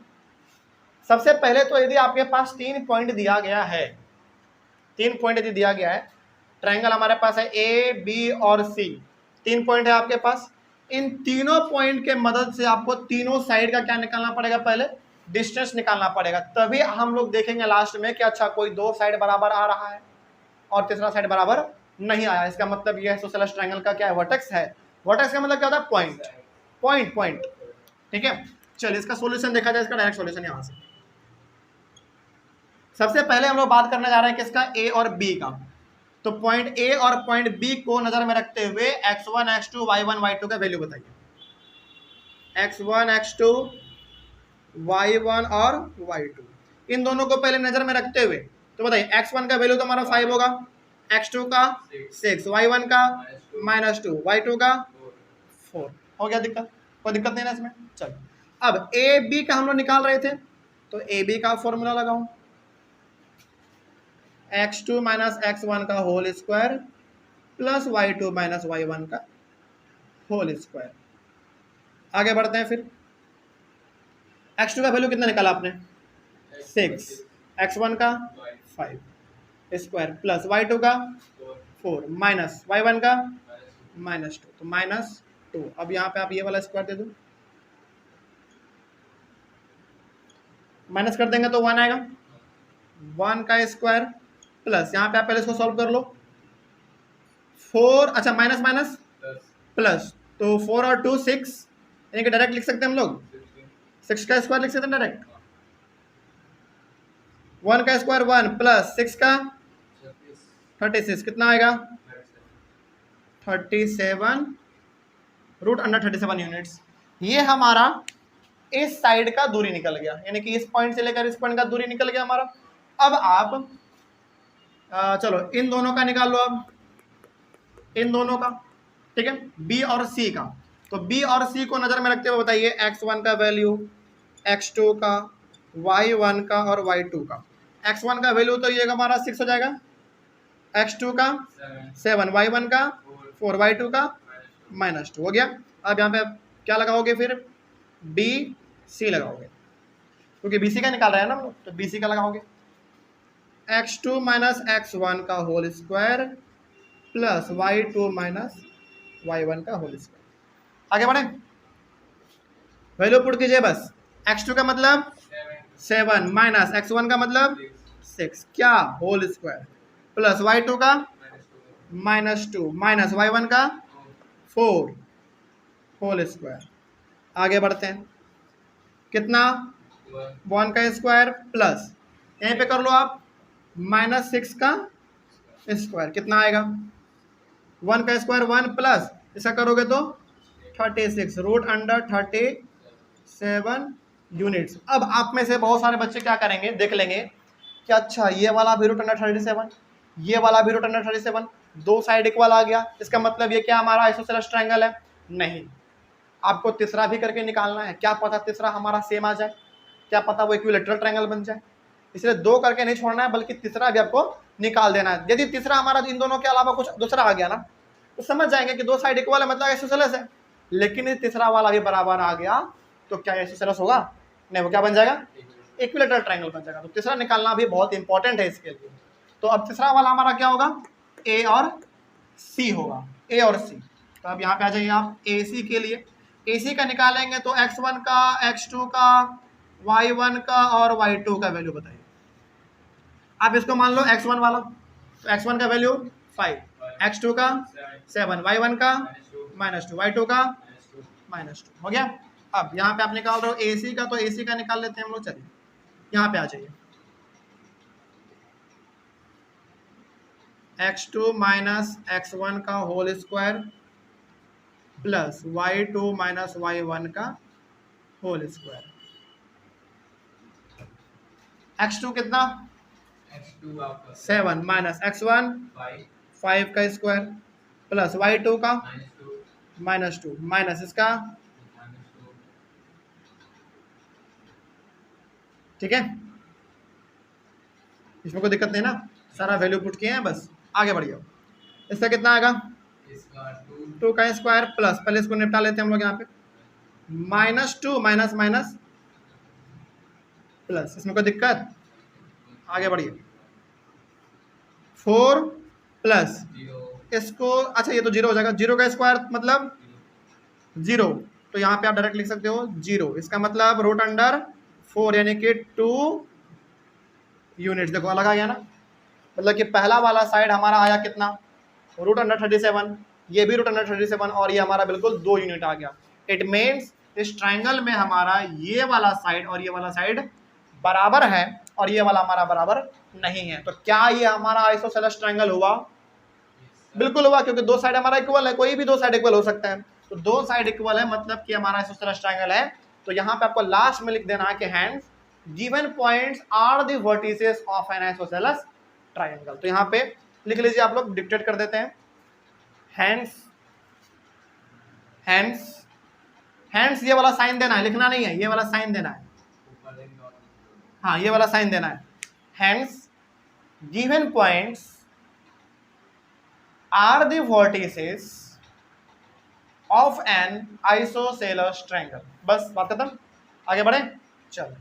सबसे पहले तो यदि आपके पास 3 पॉइंट दिया गया है, 3 पॉइंट यदि दिया गया है, ट्रायंगल हमारे पास है ए, बी और सी, 3 पॉइंट है आपके पास। इन तीनों पॉइंट के मदद से आपको तीनों साइड का क्या निकालना पड़ेगा, पहले डिस्टेंस निकालना पड़ेगा। तभी हम लोग देखेंगे लास्ट में कि अच्छा कोई दो साइड बराबर आ रहा है और तीसरा साइड बराबर नहीं आया। इसका मतलब यह आइसोसेलेस ट्रायंगल का क्या है, वर्टेक्स है। वर्टेक्स का मतलब क्या होता है, पॉइंट पॉइंट पॉइंट, ठीक है। चलिए इसका सॉल्यूशन देखा जाए, इसका डायरेक्ट सॉल्यूशन यहाँ से। सबसे पहले हम लोग बात करने जा रहे हैं किसका, ए और बी का। तो पॉइंट ए और पॉइंट बी को नजर में रखते हुए x1 x2 y1 y2 का वैल्यू बताइए। x1 x2 y1 और y2, इन दोनों को पहले नजर में रखते हुए तो बताइए x1 का वैल्यू तो हमारा 5 होगा, x2 का 6, y1 का -2, y2 का 4। हो गया दिक्कत, कोई दिक्कत नहीं ना इसमें। चलो अब ए बी का हम लोग निकाल रहे थे, तो ए बी का फॉर्मूला लगाऊं, x2 - x1 का whole square plus y2 - y1 का होल स्क्वायर। आगे बढ़ते हैं फिर। x2 का वैल्यू कितना निकाला आपने, 6, x1 का 5 स्क्वायर प्लस y2 का 4 माइनस y1 का -2, तो -2। अब यहाँ पे आप ये वाला स्क्वायर दे दो, माइनस कर देंगे तो 1 आएगा, 1 का स्क्वायर प्लस यहाँ पे आप पहले इसको सॉल्व कर लो, 4, अच्छा माइनस माइनस प्लस, तो 4 और 2 6, यानी कि डायरेक्ट लिख सकते हैं हम लोग, 6 का स्क्वायर लिख सकते हैं डायरेक्ट। 1 का स्क्वायर 1 प्लस 6 का 36, कितना आएगा 37 √37 यूनिट्स। ये हमारा इस साइड का दूरी निकल गया, यानी कि इस पॉइंट से लेकर इस पॉइंट का दूरी निकल गया हमारा। अब आप चलो इन दोनों का निकाल लो, अब इन दोनों का, ठीक है, बी और सी का। तो बी और सी को नजर में रखते हुए बताइए x1 का वैल्यू, x2 का, y1 का और y2 का। x1 का वैल्यू तो ये हमारा 6 हो जाएगा, x2 का 7, y1 का 4, y2 का -2 हो गया। अब यहाँ पे आप क्या लगाओगे फिर, बी सी लगाओगे, क्योंकि बी सी का निकाल रहे हैं ना हम लोग, तो बी सी का लगाओगे, x2 - x1 का whole square plus y2 - y1 का होल स्क्वायर। आगे बढ़े, वैल्यू पुट कीजिए बस। x2 का मतलब 7 माइनस x1 का मतलब 6, क्या होल स्क्वायर प्लस y2 का -2 माइनस y1 का 4 होल स्क्वायर। आगे बढ़ते हैं, कितना 1 का स्क्वायर प्लस यहीं पे कर लो आप -6 का स्क्वायर, कितना आएगा 1 का स्क्वायर 1 प्लस ऐसा करोगे तो 36 √37 यूनिट्स। अब आप में से बहुत सारे बच्चे क्या करेंगे, देख लेंगे कि अच्छा ये वाला भी √37, ये वाला भी √37, दो साइड इक्वल आ गया, इसका मतलब ये क्या हमारा आइसोसेलेस ट्रायंगल है। नहीं, आपको तीसरा भी करके निकालना है, क्या पता तीसरा हमारा सेम आ जाए, क्या पता वो इक्विलैटरल ट्रायंगल बन जाए। इसलिए दो करके नहीं छोड़ना है, बल्कि तीसरा भी आपको निकाल देना है। यदि तीसरा हमारा इन दोनों के अलावा कुछ दूसरा आ गया ना, तो समझ जाएंगे कि दो साइड इक्वल है, मतलब आइसोसेलेस है। लेकिन ये तीसरा वाला भी बराबर आ गया तो क्या आइसोसेलेस होगा, नहीं, वो क्या बन जाएगा, इक्विलैटरल ट्रायंगल बन जाएगा। तो तीसरा निकालना भी बहुत इंपॉर्टेंट है इसके लिए। तो अब तीसरा वाला हमारा क्या होगा, ए और सी होगा, ए और सी। तो अब यहाँ पे आ जाइए आप, ए सी के लिए ए सी का निकालेंगे तो x1 का, x2 का, y1 का और y2 का वैल्यू बताइए। आप इसको मान लो x1 वाला, तो x1 का वैल्यू 5, x2 का 7, y1 का -2, y2 का -2 हो गया। अब यहाँ पे आप निकाल रहे हो AC का, तो AC का निकाल लेते हैं हम लोग। चलिए यहाँ पे आ जाइए, x2 माइनस x1 का whole square plus y2 minus y1 का होल स्क्वायर। x2 कितना, x2 आपका 7 माइनस x1 5 का स्क्वायर प्लस y2 का -2 माइनस इसका, ठीक है, इसमें कोई दिक्कत नहीं ना, सारा वैल्यू पुट किए हैं, बस आगे बढ़िए। इसका कितना आएगा, इसका 2 का स्क्वायर प्लस, पहले इसको निपटा लेते हैं हम लोग यहाँ पे, -2 माइनस माइनस प्लस, इसमें कोई दिक्कत, आगे बढ़िए। 4 प्लस 0 इसको, अच्छा ये तो 0 हो जाएगा, 0 का स्क्वायर मतलब 0, तो यहाँ पे आप डायरेक्ट लिख सकते हो 0, इसका मतलब रूट अंडर 4 यानी कि 2 यूनिट्स। देखो अलग आ गया ना, मतलब कि पहला वाला साइड हमारा आया कितना, रूट अंडर 37, ये भी रूट अंडर 37, और ये हमारा बिल्कुल 2 यूनिट आ गया। इट मीन्स इस ट्राइंगल में हमारा ये वाला साइड और ये वाला साइड बराबर है, और ये वाला हमारा बराबर नहीं है। तो क्या ये हमारा आइसोसेलेस ट्राइंगल हुआ, बिल्कुल हुआ, क्योंकि दो साइड हमारा इक्वल है, कोई भी दो साइड इक्वल हो सकता है, तो दो साइड इक्वल है, मतलब कि हमारा आइसोसेलेस ट्राइंगल है। तो यहाँ पे आपको लास्ट में लिख देना है कि hence given points are the vertices of an isosceles triangle. तो यहाँ पे लिख लीजिए, आप लोग डिक्टेट कर देते हैं, हैंस हैंस हैंस, ये वाला साइन देना है, लिखना नहीं है, ये वाला साइन देना है, हाँ ये वाला साइन देना है। Hence given points are the vertices of an isosceles triangle. बस बात खत्म, आगे बढ़े। चलो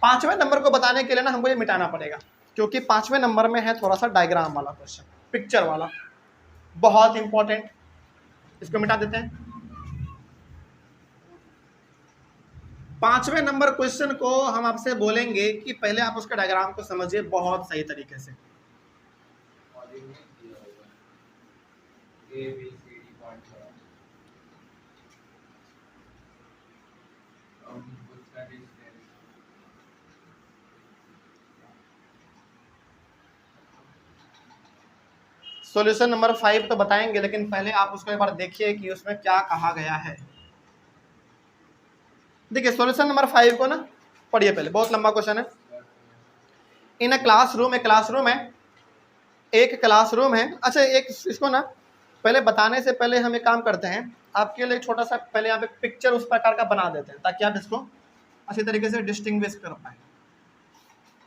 5वें नंबर को बताने के लिए ना हमको ये मिटाना पड़ेगा, क्योंकि 5वें नंबर में है थोड़ा सा डायग्राम वाला क्वेश्चन, पिक्चर वाला, बहुत इंपॉर्टेंट, इसको मिटा देते हैं। 5वें नंबर क्वेश्चन को हम आपसे बोलेंगे कि पहले आप उसका डायग्राम को समझिए बहुत सही तरीके से। सॉल्यूशन नंबर 5 तो बताएंगे, लेकिन पहले आप उसको एक बार देखिए कि उसमें क्या कहा गया है। देखिए सॉल्यूशन नंबर 5 को ना पढ़िए पहले, बहुत लंबा क्वेश्चन है। इन अ क्लासरूम, एक क्लासरूम है, एक क्लासरूम है। अच्छा एक इसको ना पहले बताने से पहले हम एक काम करते हैं, आपके लिए छोटा सा पहले यहाँ पे पिक्चर उस प्रकार का बना देते हैं, ताकि आप इसको अच्छी तरीके से डिस्टिंग्विश कर पाए।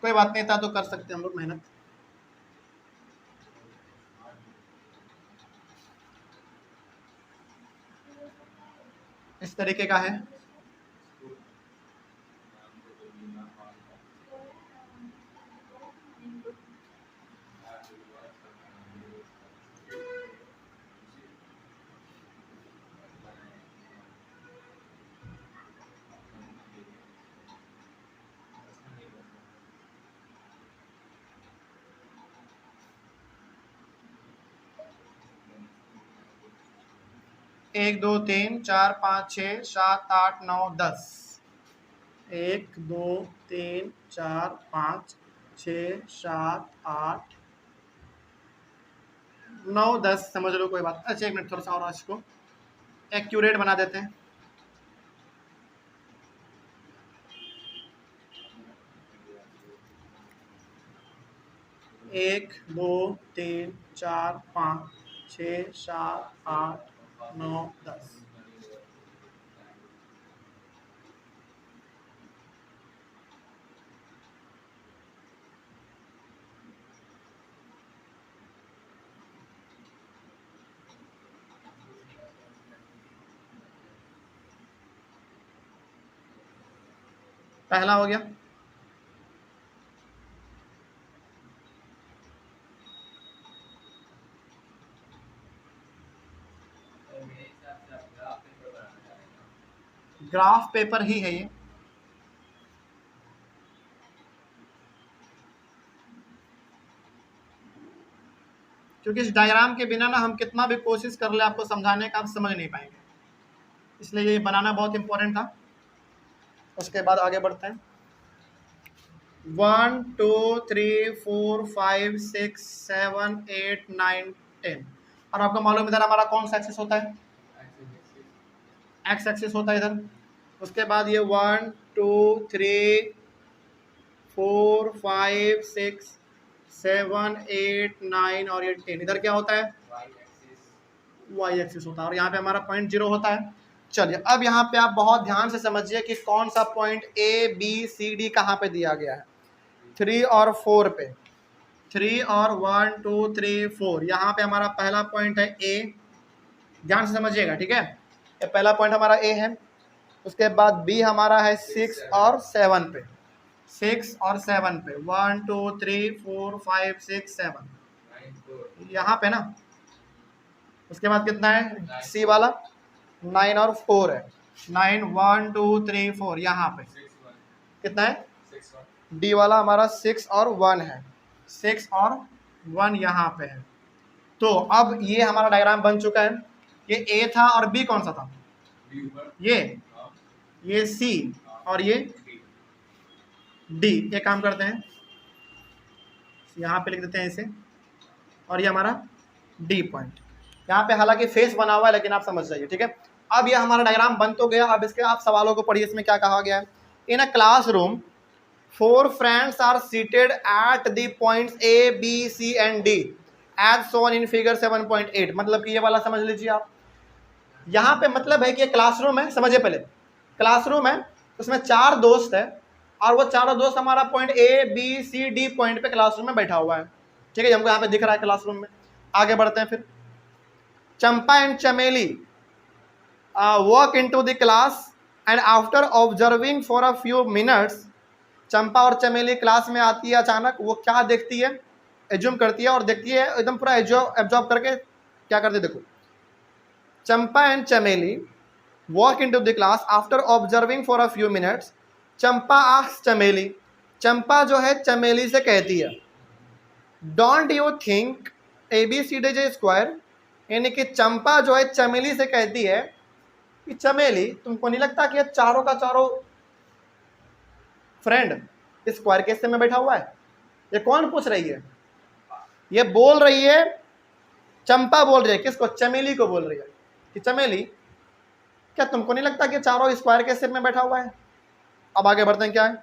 कोई बात नहीं था तो कर सकते हैं हम लोग मेहनत। इस तरीके का है, एक दो तीन चार पाँच छः सात आठ नौ 10, 1 2 3 4 5 6 7 8 9 10 समझ लो, कोई बात। अच्छा एक मिनट थोड़ा सा और इसको एक्यूरेट बना देते हैं। एक दो तीन चार पाँच छः सात आठ 9 10। पहला हो गया, ग्राफ पेपर ही है ये। क्योंकि इस डायग्राम के बिना ना हम कितना भी कोशिश कर ले आपको समझाने का, आप समझ नहीं पाएंगे। इसलिए ये बनाना बहुत इंपॉर्टेंट था। उसके बाद आगे बढ़ते हैं। 1 2 3 4 5 6 7 8 9 10। और आपको मालूम इधर हमारा कौन सा एक्सिस होता है? एक्स एक्सिस होता है इधर। उसके बाद ये 1 2 3 4 5 6 7 8 9 और ये 10, इधर क्या होता है? वाई एक्सिस होता है। और यहाँ पे हमारा पॉइंट 0 होता है। चलिए अब यहाँ पे आप बहुत ध्यान से समझिए कि कौन सा point A B C D कहाँ पे दिया गया है। 3 और 4 पे, 3 और 1 2 3 4, यहाँ पे हमारा पहला पॉइंट है ए। ध्यान से समझिएगा, ठीक है। ये पहला पॉइंट हमारा ए है। उसके बाद बी हमारा है 6 और 7 पे, 6 और 7 पे, 1 2 3 4 5 6 7 यहाँ पे ना। उसके बाद कितना है सी वाला? 9 और 4 है। 9 1 2 3 4 यहाँ पे कितना है? डी वाला हमारा 6 और 1 है। 6 और 1 यहाँ पे है। तो अब ये हमारा डायग्राम बन चुका है। ये ए था और बी कौन सा था? ये सी और ये डी। ये काम करते हैं, यहाँ पे लिख देते हैं इसे, और ये हमारा डी पॉइंट। यहाँ पे हालांकि फेस बना हुआ है लेकिन आप समझ जाइए, ठीक है। अब ये हमारा डायग्राम बन तो गया। अब इसके आप सवालों को पढ़िए, इसमें क्या कहा गया है। इन a classroom 4 friends are seated at the points A, B, C and D as shown in figure 7.8। मतलब कि ये वाला समझ लीजिए आप। यहाँ पे मतलब है कि क्लासरूम है, समझिए पहले। क्लासरूम है, उसमें 4 दोस्त है और वो चारों दोस्त हमारा point A B C D point पे क्लासरूम में बैठा हुआ है, ठीक है। हमको यहाँ पे दिख रहा है क्लासरूम में। आगे बढ़ते हैं फिर। Champa and Chameli walk into the class and after observing for a few minutes. Champa और चमेली क्लास में आती है। अचानक वो क्या देखती है? एज्यूम करती है और देखती है, एकदम पूरा एब्जॉर्ब करके क्या करती है, देखो। चंपा and Chameli walk into the class after observing for a few minutes. Champa asks चमेली, चंपा जो है चमेली से कहती है, don't you think ABCD is square. यानी कि चंपा जो है चमेली से कहती है कि चमेली, तुमको नहीं लगता कि ये चारों का चारों फ्रेंड स्क्वायर के हिस्से में बैठा हुआ है? ये कौन पूछ रही है? ये बोल रही है, चंपा बोल रही है। किसको? चमेली को बोल रही है कि चमेली, क्या तुमको नहीं लगता कि चारों स्क्वायर के हिस्से में बैठा हुआ है? अब आगे बढ़ते हैं, क्या है?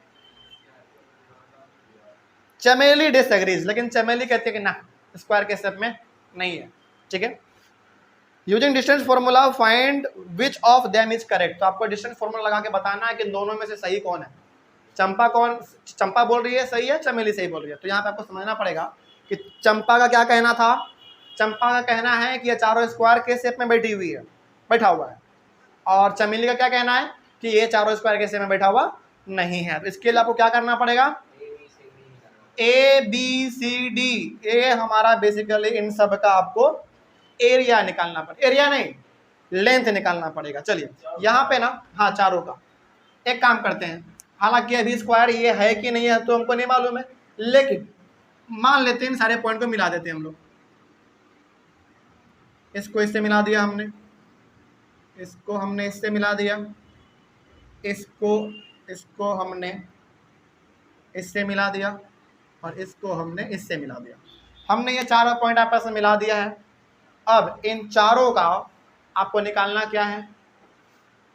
चमेली डिसएग्रीज, लेकिन चमेली कहती है कि ना, स्क्वायर के हिस्से में नहीं है, ठीक है। Using distance formula find which of them is correct. तो आपको डिस्टेंस फॉर्मूला लगा के बताना है कि दोनों में से सही कौन है। चंपा बोल रही है सही है, चमेली सही बोल रही है। तो यहाँ पे आपको समझना पड़ेगा कि चंपा का क्या कहना था। चंपा का कहना है कि ये चारों स्क्वायर के शेप में बैठी हुई है, बैठा हुआ है। और चमेली का क्या कहना है कि ये चारों स्क्वायर के शेप में बैठा हुआ नहीं है। तो इसके लिए आपको क्या करना पड़ेगा? ABCD। ए हमारा बेसिकली इन सब का आपको एरिया निकालना पड़ेगा, एरिया नहीं, लेंथ निकालना पड़ेगा। चलिए यहाँ पे ना, हाँ, चारों का एक काम करते हैं। हालांकि अभी स्क्वायर ये है कि नहीं है तो हमको नहीं मालूम है, लेकिन मान लेते हैं सारे पॉइंट को मिला देते हैं हम लोग। इसको इससे मिला दिया हमने, इसको हमने इससे मिला दिया, इसको हमने इससे मिला दिया, और इसको हमने इससे मिला दिया। हमने ये चारों पॉइंट आपस में मिला दिया है। अब इन चारों का आपको निकालना क्या है?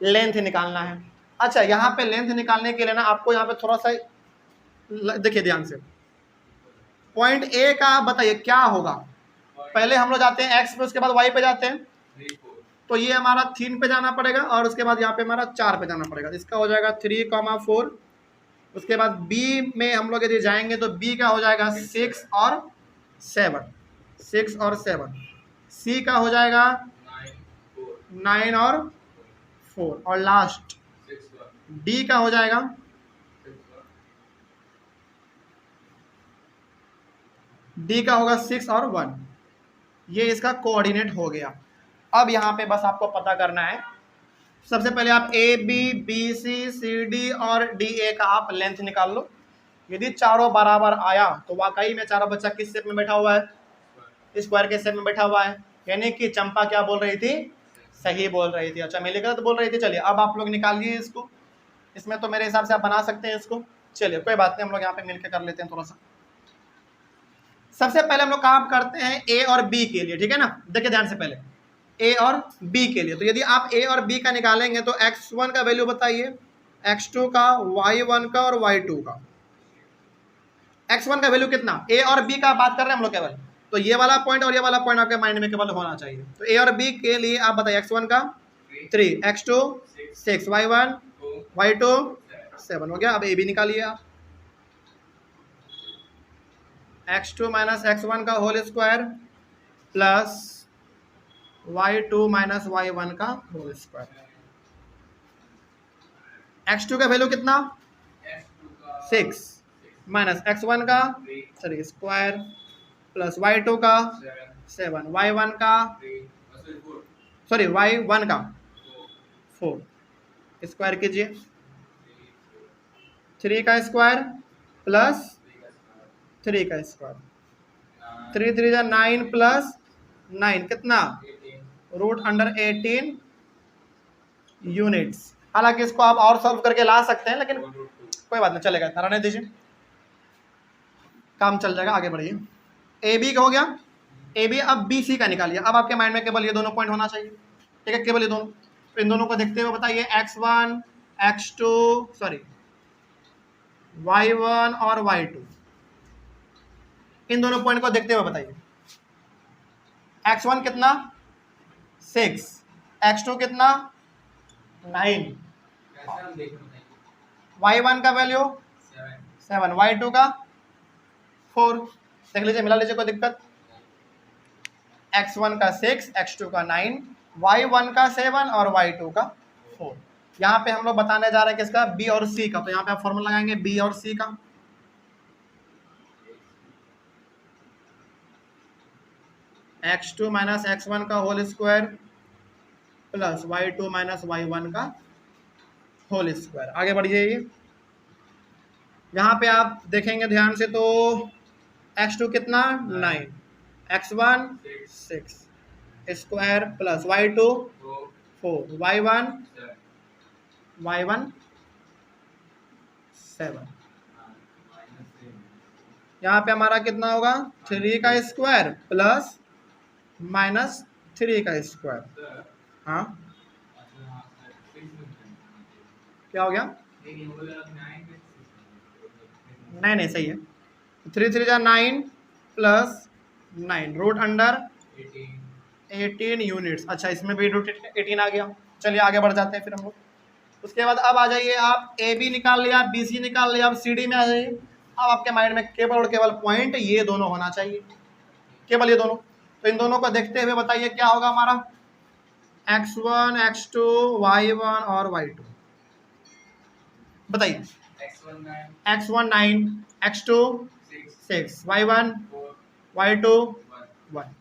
लेंथ निकालना है। अच्छा, यहाँ पे लेंथ निकालने के लिए ना आपको यहाँ पे थोड़ा सा देखिए ध्यान से। पॉइंट ए का आप बताइए क्या होगा। पहले हम लोग जाते हैं एक्स पे, उसके बाद वाई पे जाते हैं। तो ये हमारा 3 पे जाना पड़ेगा और उसके बाद यहाँ पे हमारा 4 पे जाना पड़ेगा। इसका हो जाएगा 3, 4। उसके बाद बी में हम लोग यदि जाएंगे तो बी का हो जाएगा 6 और 7, 6 और 7। सी का हो जाएगा 9 और 4, और लास्ट डी का हो जाएगा डी का होगा 6 और 1। ये इसका कोऑर्डिनेट हो गया। अब यहाँ पे बस आपको पता करना है, सबसे पहले आप A B B C C D और डी ए का आप लेंथ निकाल लो। यदि चारों बराबर आया तो वाकई में चारों बच्चा किस शेप में बैठा हुआ है? स्क्वायर के शेप में बैठा हुआ है। यानी कि चंपा क्या बोल रही थी? सही बोल रही थी। अच्छा मिली गलत बोल रही थी। चलिए अब आप लोग निकालिए इसको, इसमें तो मेरे हिसाब से आप बना सकते हैं इसको। चलिए कोई बात नहीं, हम लोग यहाँ पे मिलकर कर लेते हैं थोड़ा सा। सबसे पहले हम लोग काम करते हैं ए और बी के लिए, ठीक है ना। देखिए ध्यान से, पहले ए और बी के लिए, तो यदि आप ए और बी का निकालेंगे तो x1 का वैल्यू बताइए, x2 का, y1 का और y2 का। x1 का वैल्यू कितना, ए और बी का बात कर रहे हैं हम लोग केवल, तो ये वाला पॉइंट और ये वाला पॉइंट आपके माइंड में केवल होना चाहिए। तो ए और बी के लिए आप बताइए, x1 का 3, x2 6, y1 y2 7 हो गया। अब ए बी निकालिए आप, x2 माइनस x1 का whole square plus y2 minus y1 का होल स्क्वायर। x2 का वैल्यू कितना, 6 माइनस x1 का 3 स्क्वायर प्लस y2 का 7, y1 का सॉरी y1 का 4 स्क्वायर कीजिए, 3 का स्क्वायर प्लस 3 का स्क्वायर, 3 3 जा 9 प्लस 9 कितना, रूट अंडर 18 यूनिट्स। हालांकि इसको आप और सॉल्व करके ला सकते हैं, लेकिन कोई बात नहीं, चलेगा, इतना रहने दीजिए, काम चल जाएगा। आगे बढ़िए, ए बी का हो गया, ए बी। अब बी सी का निकालिए। अब आपके माइंड में केवल ये दोनों पॉइंट होना चाहिए, ठीक है, केवल ये दोनों। तो इन दोनों को देखते हुए बताइए, x1 x2 सॉरी y1 और y2, इन दोनों पॉइंट को देखते हुए बताइए, x1 कितना 6, x2 कितना 9, y1 का वैल्यू 7, y2 का 4। देख लीजिए, मिला लीजिए, कोई दिक्कत। x1 का 6, x2 का 9, y1 का 7 और y2 का 4। यहाँ पे हम लोग बताने जा रहे हैं किसका, b और c का। तो यहाँ पे आप फॉर्मूला लगाएंगे b और c का, x2 माइनस x1 का whole square plus y2 minus y1 का होल स्क्वायर। आगे बढ़िए, यहाँ पे आप देखेंगे ध्यान से, तो x2 कितना 9, x1 6 square plus y2 4, y1 7। यहाँ पे हमारा कितना होगा, 3 का स्क्वायर प्लस माइनस 3 का स्क्वायर। हाँ क्या हो गया, नहीं सही है, 3 3 जा 9 प्लस 9 रूट अंडर 18 यूनिट्स। अच्छा, इसमें भी रूट 18 आ गया। चलिए आगे बढ़ जाते हैं फिर हम लोग। उसके बाद अब आ जाइए, आप ए बी निकाल लिया, बी सी निकाल लिया, अब सी डी में आ जाइए। अब आपके माइंड में केवल और केवल पॉइंट ये दोनों होना चाहिए, केवल ये दोनों। तो इन दोनों को देखते हुए बताइए क्या होगा हमारा, x1 x2 y1 और y2 बताइए। x1 9, x2 6, y1 y2 1।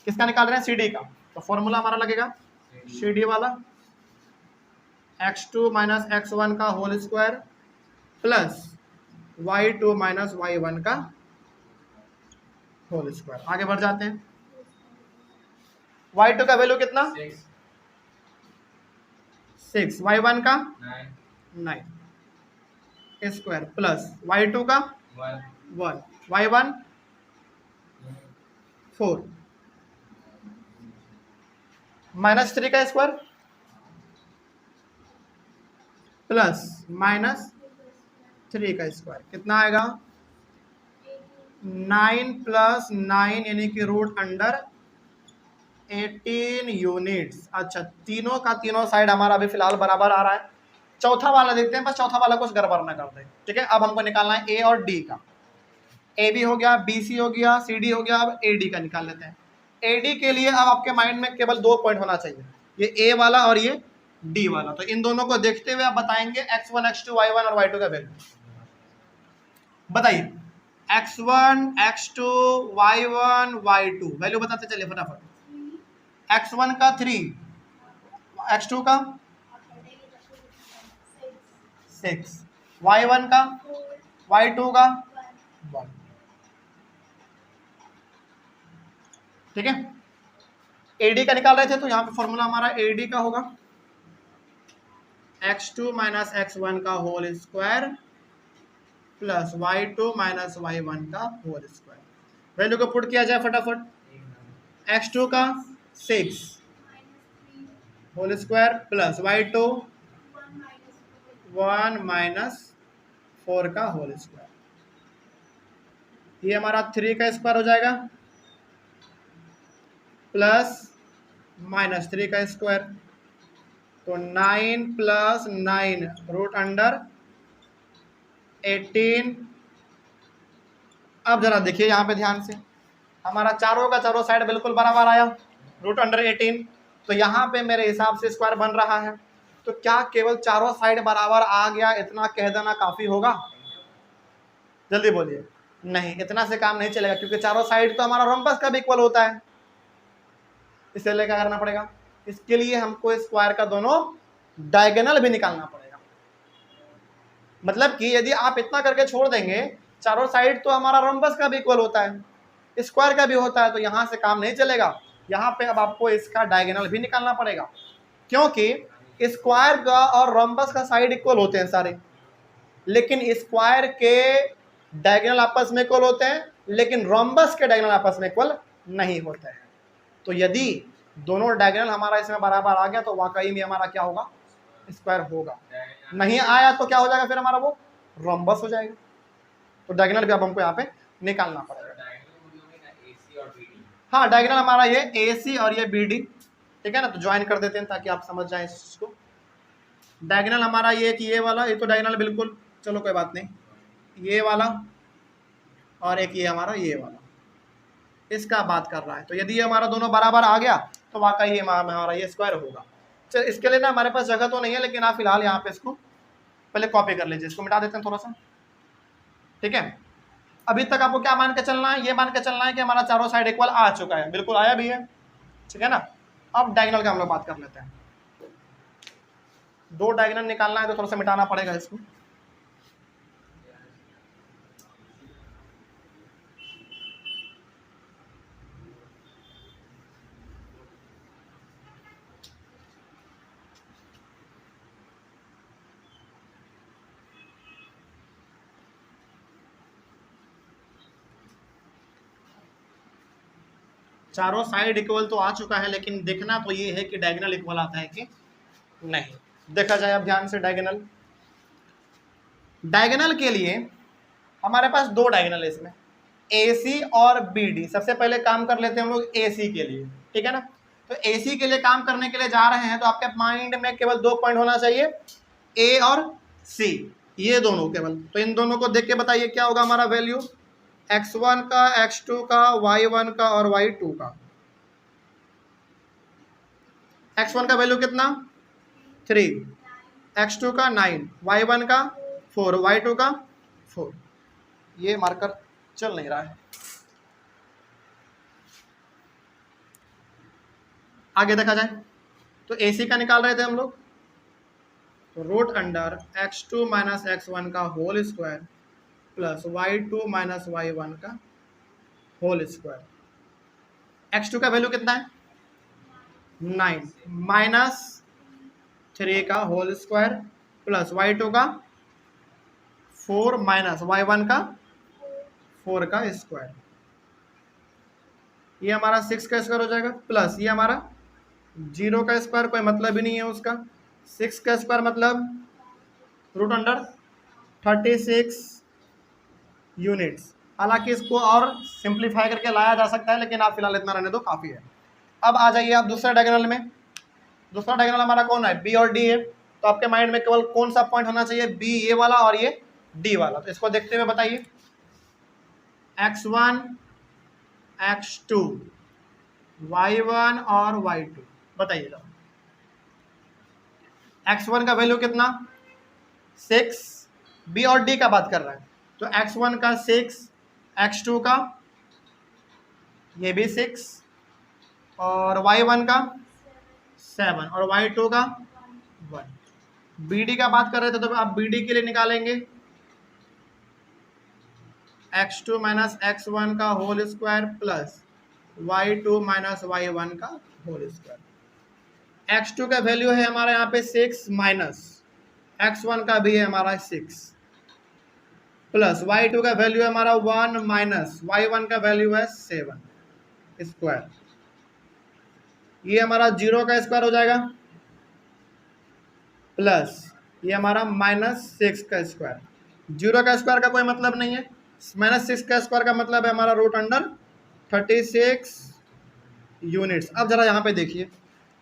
किसका निकाल रहे हैं, सी डी का। तो फॉर्मूला हमारा लगेगा सी डी वाला, x2 माइनस x1 का whole square plus y2 minus y1 का होल स्क्वायर। आगे बढ़ जाते हैं, y2 का वैल्यू कितना 6, y1 का 9 स्क्वायर प्लस y2 का 1, y1 4 माइनस 3 का स्क्वायर प्लस माइनस 3 का स्क्वायर कितना आएगा, 9 प्लस 9 यानी कि रूट अंडर 18 यूनिट्स। अच्छा, तीनों का तीनों साइड हमारा अभी फिलहाल बराबर आ रहा है। चौथा वाला देखते हैं, बस चौथा वाला कुछ गड़बड़ ना कर दे, ठीक है। अब हमको निकालना है ए और डी का। ए बी हो गया, बी सी हो गया, सी डी हो गया, अब ए डी का निकाल लेते हैं। ए डी के लिए अब आपके माइंड में केवल 2 पॉइंट होना चाहिए, ये ए वाला और ये डी वाला। तो इन दोनों को देखते हुए आप बताएंगे x1 x2 y1 और y2 का वैल्यू बताइए। x1 x2 y1 y2 value बताते चलिए फटाफट। x1 का 3, x2 का 6, y1 का, y2 का 1, ठीक है। AD का निकाल रहे थे तो यहाँ पे फॉर्मूला हमारा AD का होगा x2 माइनस x1 का whole square plus y2 minus y1 का होल स्क्वायर। वैल्यू को पुट किया जाए फटाफट। x2 का 6 whole square plus y2 1 minus 4 का होल स्क्वायर। ये हमारा 3 का स्क्वायर हो जाएगा प्लस माइनस 3 का स्क्वायर, तो 9 प्लस 9 रूट अंडर 18। अब जरा देखिए यहाँ पे ध्यान से, हमारा चारों का चारों साइड बिल्कुल बराबर आया, रूट अंडर 18। तो यहाँ पे मेरे हिसाब से स्क्वायर बन रहा है। तो क्या केवल चारों साइड बराबर आ गया इतना कह देना काफी होगा? जल्दी बोलिए। नहीं, इतना से काम नहीं चलेगा, क्योंकि चारों साइड तो हमारा रोम्बस का भी इक्वल होता है। इसलिए क्या करना पड़ेगा? इसके लिए हमको स्क्वायर का दोनों डायगोनल भी निकालना पड़ेगा। मतलब कि यदि आप इतना करके छोड़ देंगे, चारों साइड तो हमारा रोम्बस का भी इक्वल होता है, स्क्वायर का भी होता है, तो यहाँ से काम नहीं चलेगा। यहाँ पे अब आपको इसका डायगोनल भी निकालना पड़ेगा, क्योंकि स्क्वायर का और रोम्बस का साइड इक्वल होते हैं सारे, लेकिन स्क्वायर के डायगोनल आपस में इक्वल होते हैं, लेकिन रोम्बस के डायगोनल आपस में इक्वल नहीं होते हैं। तो यदि दोनों डायगोनल हमारा इसमें बराबर आ गया तो वाकई में हमारा क्या होगा? स्क्वायर होगा। नहीं आया तो क्या हो जाएगा? फिर हमारा वो रोम्बस हो जाएगा। तो डायगोनल भी अब हमको यहाँ पे निकालना पड़ेगा। हाँ, डायगोनल हमारा ये AC और ये BD, ठीक है ना। तो ज्वाइन कर देते हैं ताकि आप समझ जाएं इस चीज को। डायगोनल हमारा ये कि ये वाला, ये तो डायगोनल बिल्कुल, चलो कोई बात नहीं, ये वाला और एक ये हमारा ये वाला, इसका बात कर रहा है। तो यदि ये हमारा दोनों बराबर आ गया तो वाकई ये हमारा ये स्क्वायर होगा। चल, इसके लिए ना हमारे पास जगह तो नहीं है, लेकिन आप फिलहाल यहाँ पे इसको पहले कॉपी कर लीजिए। इसको मिटा देते हैं थोड़ा सा, ठीक है। अभी तक आपको क्या मान के चलना है? ये मान के चलना है कि हमारा चारों साइड इक्वल आ चुका है, बिल्कुल आया भी है, ठीक है ना। अब डायगोनल का हम लोग बात कर लेते हैं। दो डायगोनल निकालना है तो थोड़ा सा मिटाना पड़ेगा इसको। चारों साइड इक्वल तो आ चुका है, लेकिन देखना तो ये है कि डायगोनल इक्वल आता है कि नहीं। देखा जाए अब ध्यान से। डायगोनल के लिए हमारे पास दो डायगोनल है इसमें, AC और BD। सबसे पहले काम कर लेते हैं हम लोग AC के लिए, ठीक है ना। तो AC के लिए काम करने के लिए जा रहे हैं तो आपके माइंड में केवल दो पॉइंट होना चाहिए, A और C, ये दोनों केवल। तो इन दोनों को देख के बताइए क्या होगा हमारा वैल्यू, x1 का, x2 का, y1 का और y2 का। x1 का वैल्यू कितना? 3, x2 का 9, y1 का 4, y2 का 4। ये मार्कर चल नहीं रहा है। आगे देखा जाए तो AC का निकाल रहे थे हम लोग, तो root under x2 minus x1 का whole square plus y2 minus y1 का होल स्क्वायर। x2 का वैल्यू कितना है? 9 माइनस 3 का होल स्क्वायर प्लस y2 का 4 माइनस y1 का 4 का स्क्वायर। ये हमारा 6 का स्क्वायर हो जाएगा प्लस ये हमारा 0 का स्क्वायर, कोई मतलब ही नहीं है उसका। 6 का स्क्वायर मतलब रूट अंडर 36 यूनिट्स। हालांकि इसको और सिंप्लीफाई करके लाया जा सकता है, लेकिन आप फिलहाल इतना रहने दो, काफ़ी है। अब आ जाइए आप दूसरे डायगोनल में। दूसरा डायगोनल हमारा कौन है? B और D है। तो आपके माइंड में केवल कौन सा पॉइंट होना चाहिए? B ये वाला और ये D वाला। तो इसको देखते हुए बताइए, x1, x2, y1 और y2 बताइएगा। x1 का वैल्यू कितना? 6। B और D का बात कर रहा है, तो x1 का 6, x2 का ये भी 6 और y1 का 7 और y2 का 1। BD का बात कर रहे थे तो आप BD के लिए निकालेंगे x2 माइनस x1 का whole square plus y2 minus y1 का होल स्क्वायर। x2 का वैल्यू है हमारा यहाँ पे 6 माइनस x1 का भी है हमारा 6 प्लस y2 का वैल्यू है हमारा 1 माइनस y1 का वैल्यू है 7 स्क्वायर। ये हमारा 0 का स्क्वायर हो जाएगा प्लस ये हमारा -6 का स्क्वायर। 0 का स्क्वायर का कोई मतलब नहीं है, -6 का स्क्वायर का मतलब है हमारा √36 यूनिट्स। अब जरा यहाँ पे देखिए,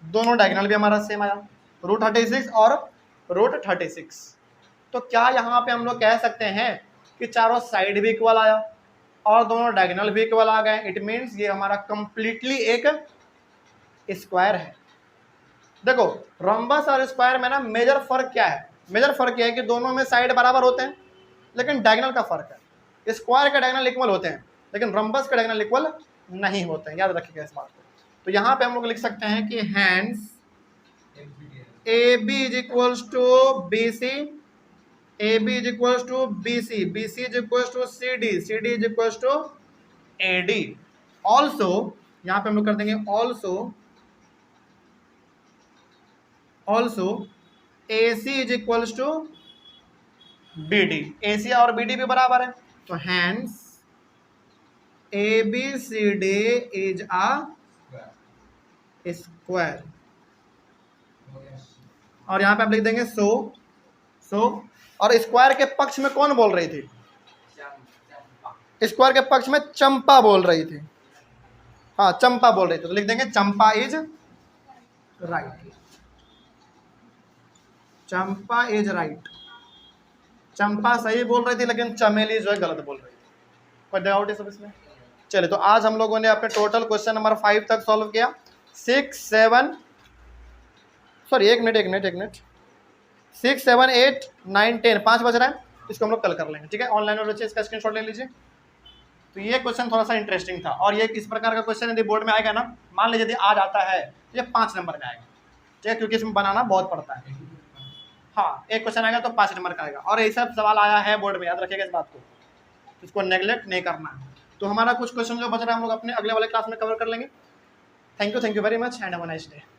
दोनों डायगोनल भी हमारा सेम आया, √36 और √36। तो क्या यहाँ पे हम लोग कह सकते हैं कि चारों साइड भी इक्वल आया और दोनों डायगोनल भी इक्वल आ गए? इट मीन्स ये हमारा कंप्लीटली एक स्क्वायर है। देखो रोम्बस और स्क्वायर में ना मेजर फर्क क्या है? मेजर फर्क यह है कि दोनों में साइड बराबर होते हैं, लेकिन डायगोनल का फर्क है। स्क्वायर के डायगोनल इक्वल होते हैं, लेकिन रोम्बस के डायगोनल इक्वल नहीं होते हैं, याद रखिएगा इस बात को। तो यहाँ पे हम लोग लिख सकते हैं कि hence AB is equals to BC, AB is equals to BC, BC is equals to CD, CD is equals to AD। Also यहाँ पे हम लोग कर देंगे also AC is equals to BD, AC और BD भी बराबर है, तो hence ABCD is a square. और यहाँ पे आप लिख देंगे सो और स्क्वायर के पक्ष में कौन बोल रही थी? स्क्वायर के पक्ष में चंपा बोल रही थी, हाँ चंपा बोल रही थी, तो लिख देंगे Champa is right. Champa is right, Champa सही बोल रही थी, लेकिन चमेली जो है गलत बोल रही थी। कोई डाउट है सब इसमें? चलिए, तो आज हम लोगों ने अपने टोटल क्वेश्चन नंबर 5 तक सॉल्व किया। 6, 7 सॉरी एक मिनट 6, 7, 8, 9, 10 5 बज रहा है, इसको हम लोग कल कर लेंगे, ठीक है? ऑनलाइन और बच्चे इसका स्क्रीनशॉट ले लीजिए। तो ये क्वेश्चन थोड़ा सा इंटरेस्टिंग था, और ये किस प्रकार का क्वेश्चन यदि बोर्ड में आएगा ना, मान लीजिए यदि आज आता है तो ये 5 नंबर में आएगा, ठीक है? क्योंकि इसमें बनाना बहुत पड़ता है। हाँ, एक क्वेश्चन आएगा तो 5 नंबर का आएगा, और ये सब सवाल आया है बोर्ड में, याद रखिएगा इस बात को, इसको नेग्लेक्ट नहीं करना है। तो हमारा कुछ क्वेश्चन जो बच रहा है हम लोग अपने अगले वाले क्लास में कवर कर लेंगे। Thank you very much and have a nice day.